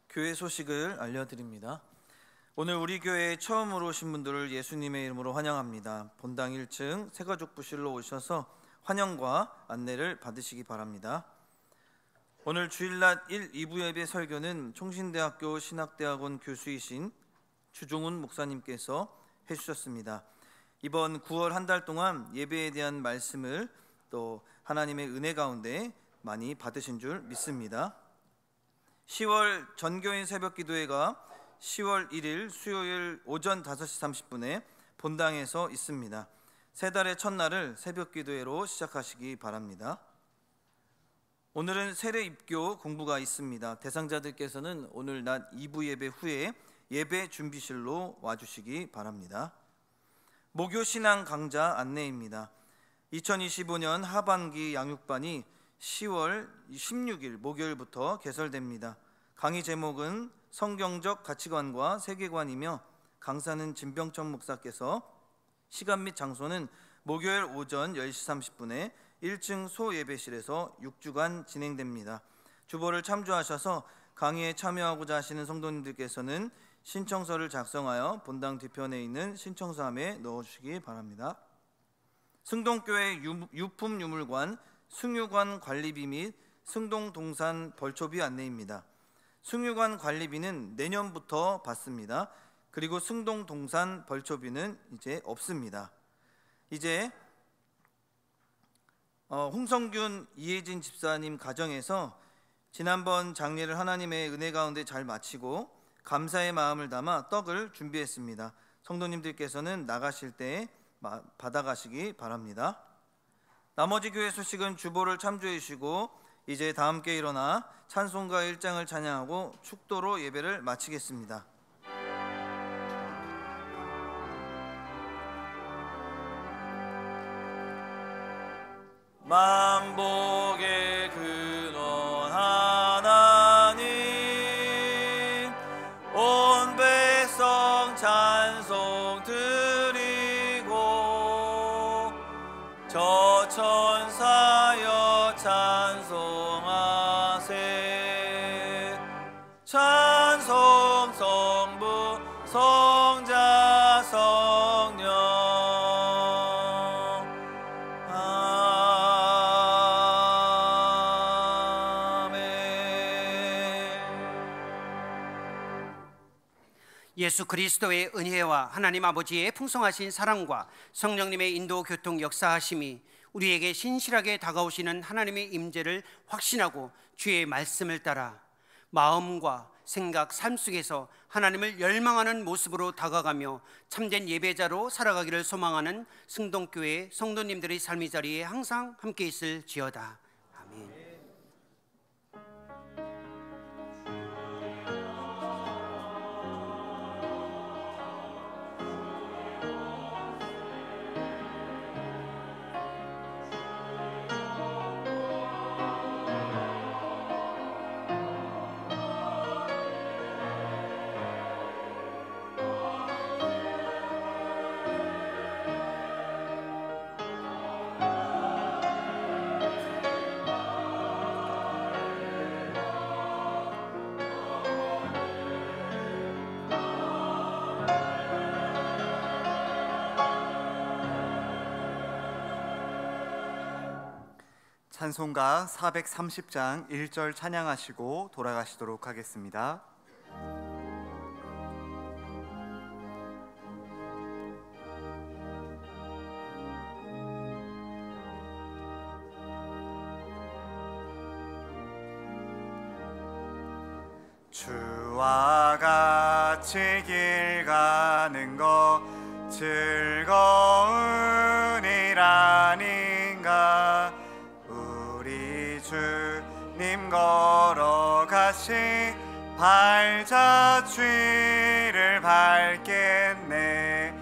교회 소식을 알려드립니다. 오늘 우리 교회에 처음으로 오신 분들을 예수님의 이름으로 환영합니다. 본당 1층 새가족부실로 오셔서 환영과 안내를 받으시기 바랍니다. 오늘 주일낮 1, 2부 예배 설교는 총신대학교 신학대학원 교수이신 주종훈 목사님께서 해주셨습니다. 이번 9월 한 달 동안 예배에 대한 말씀을 또 하나님의 은혜 가운데 많이 받으신 줄 믿습니다. 10월 전교인 새벽기도회가 10월 1일 수요일 오전 5시 30분에 본당에서 있습니다. 새 달의 첫날을 새벽기도회로 시작하시기 바랍니다. 오늘은 세례 입교 공부가 있습니다. 대상자들께서는 오늘 낮 2부 예배 후에 예배 준비실로 와주시기 바랍니다. 목요 신앙 강좌 안내입니다. 2025년 하반기 양육반이 10월 16일 목요일부터 개설됩니다. 강의 제목은 성경적 가치관과 세계관이며 강사는 진병천 목사께서 시간 및 장소는 목요일 오전 10시 30분에 1층 소예배실에서 6주간 진행됩니다. 주보를 참조하셔서 강의에 참여하고자 하시는 성도님들께서는 신청서를 작성하여 본당 뒤편에 있는 신청서함에 넣어주시기 바랍니다. 승동교회 유품유물관 승유관 관리비 및 승동동산 벌초비 안내입니다. 승유관 관리비는 내년부터 받습니다. 그리고 승동동산 벌초비는 이제 없습니다. 이제 홍성균 이혜진 집사님 가정에서 지난번 장례를 하나님의 은혜 가운데 잘 마치고 감사의 마음을 담아 떡을 준비했습니다. 성도님들께서는 나가실 때 받아가시기 바랍니다. 나머지 교회 소식은 주보를 참조해 주시고 이제 다 함께 일어나 찬송가 1장을 찬양하고 축도로 예배를 마치겠습니다. 만복의 근원 하나님 온 백성 찬송 드리고 저 천사여 찬송하세 찬송 성부 성자 성령 예수 그리스도의 은혜와 하나님 아버지의 풍성하신 사랑과 성령님의 인도 교통 역사하심이 우리에게 신실하게 다가오시는 하나님의 임재를 확신하고 주의 말씀을 따라 마음과 생각, 삶 속에서 하나님을 열망하는 모습으로 다가가며 참된 예배자로 살아가기를 소망하는 승동교회 성도님들의 삶의 자리에 항상 함께 있을지어다. 아멘. 찬송가 430장 1절 찬양하시고 돌아가시도록 하겠습니다. 주와 같이 길 가는 것 즐거운 일 아닌가. 우리 주님 걸어가시 발자취를 밟겠네.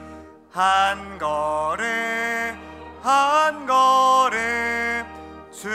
한 걸음 한 걸음 주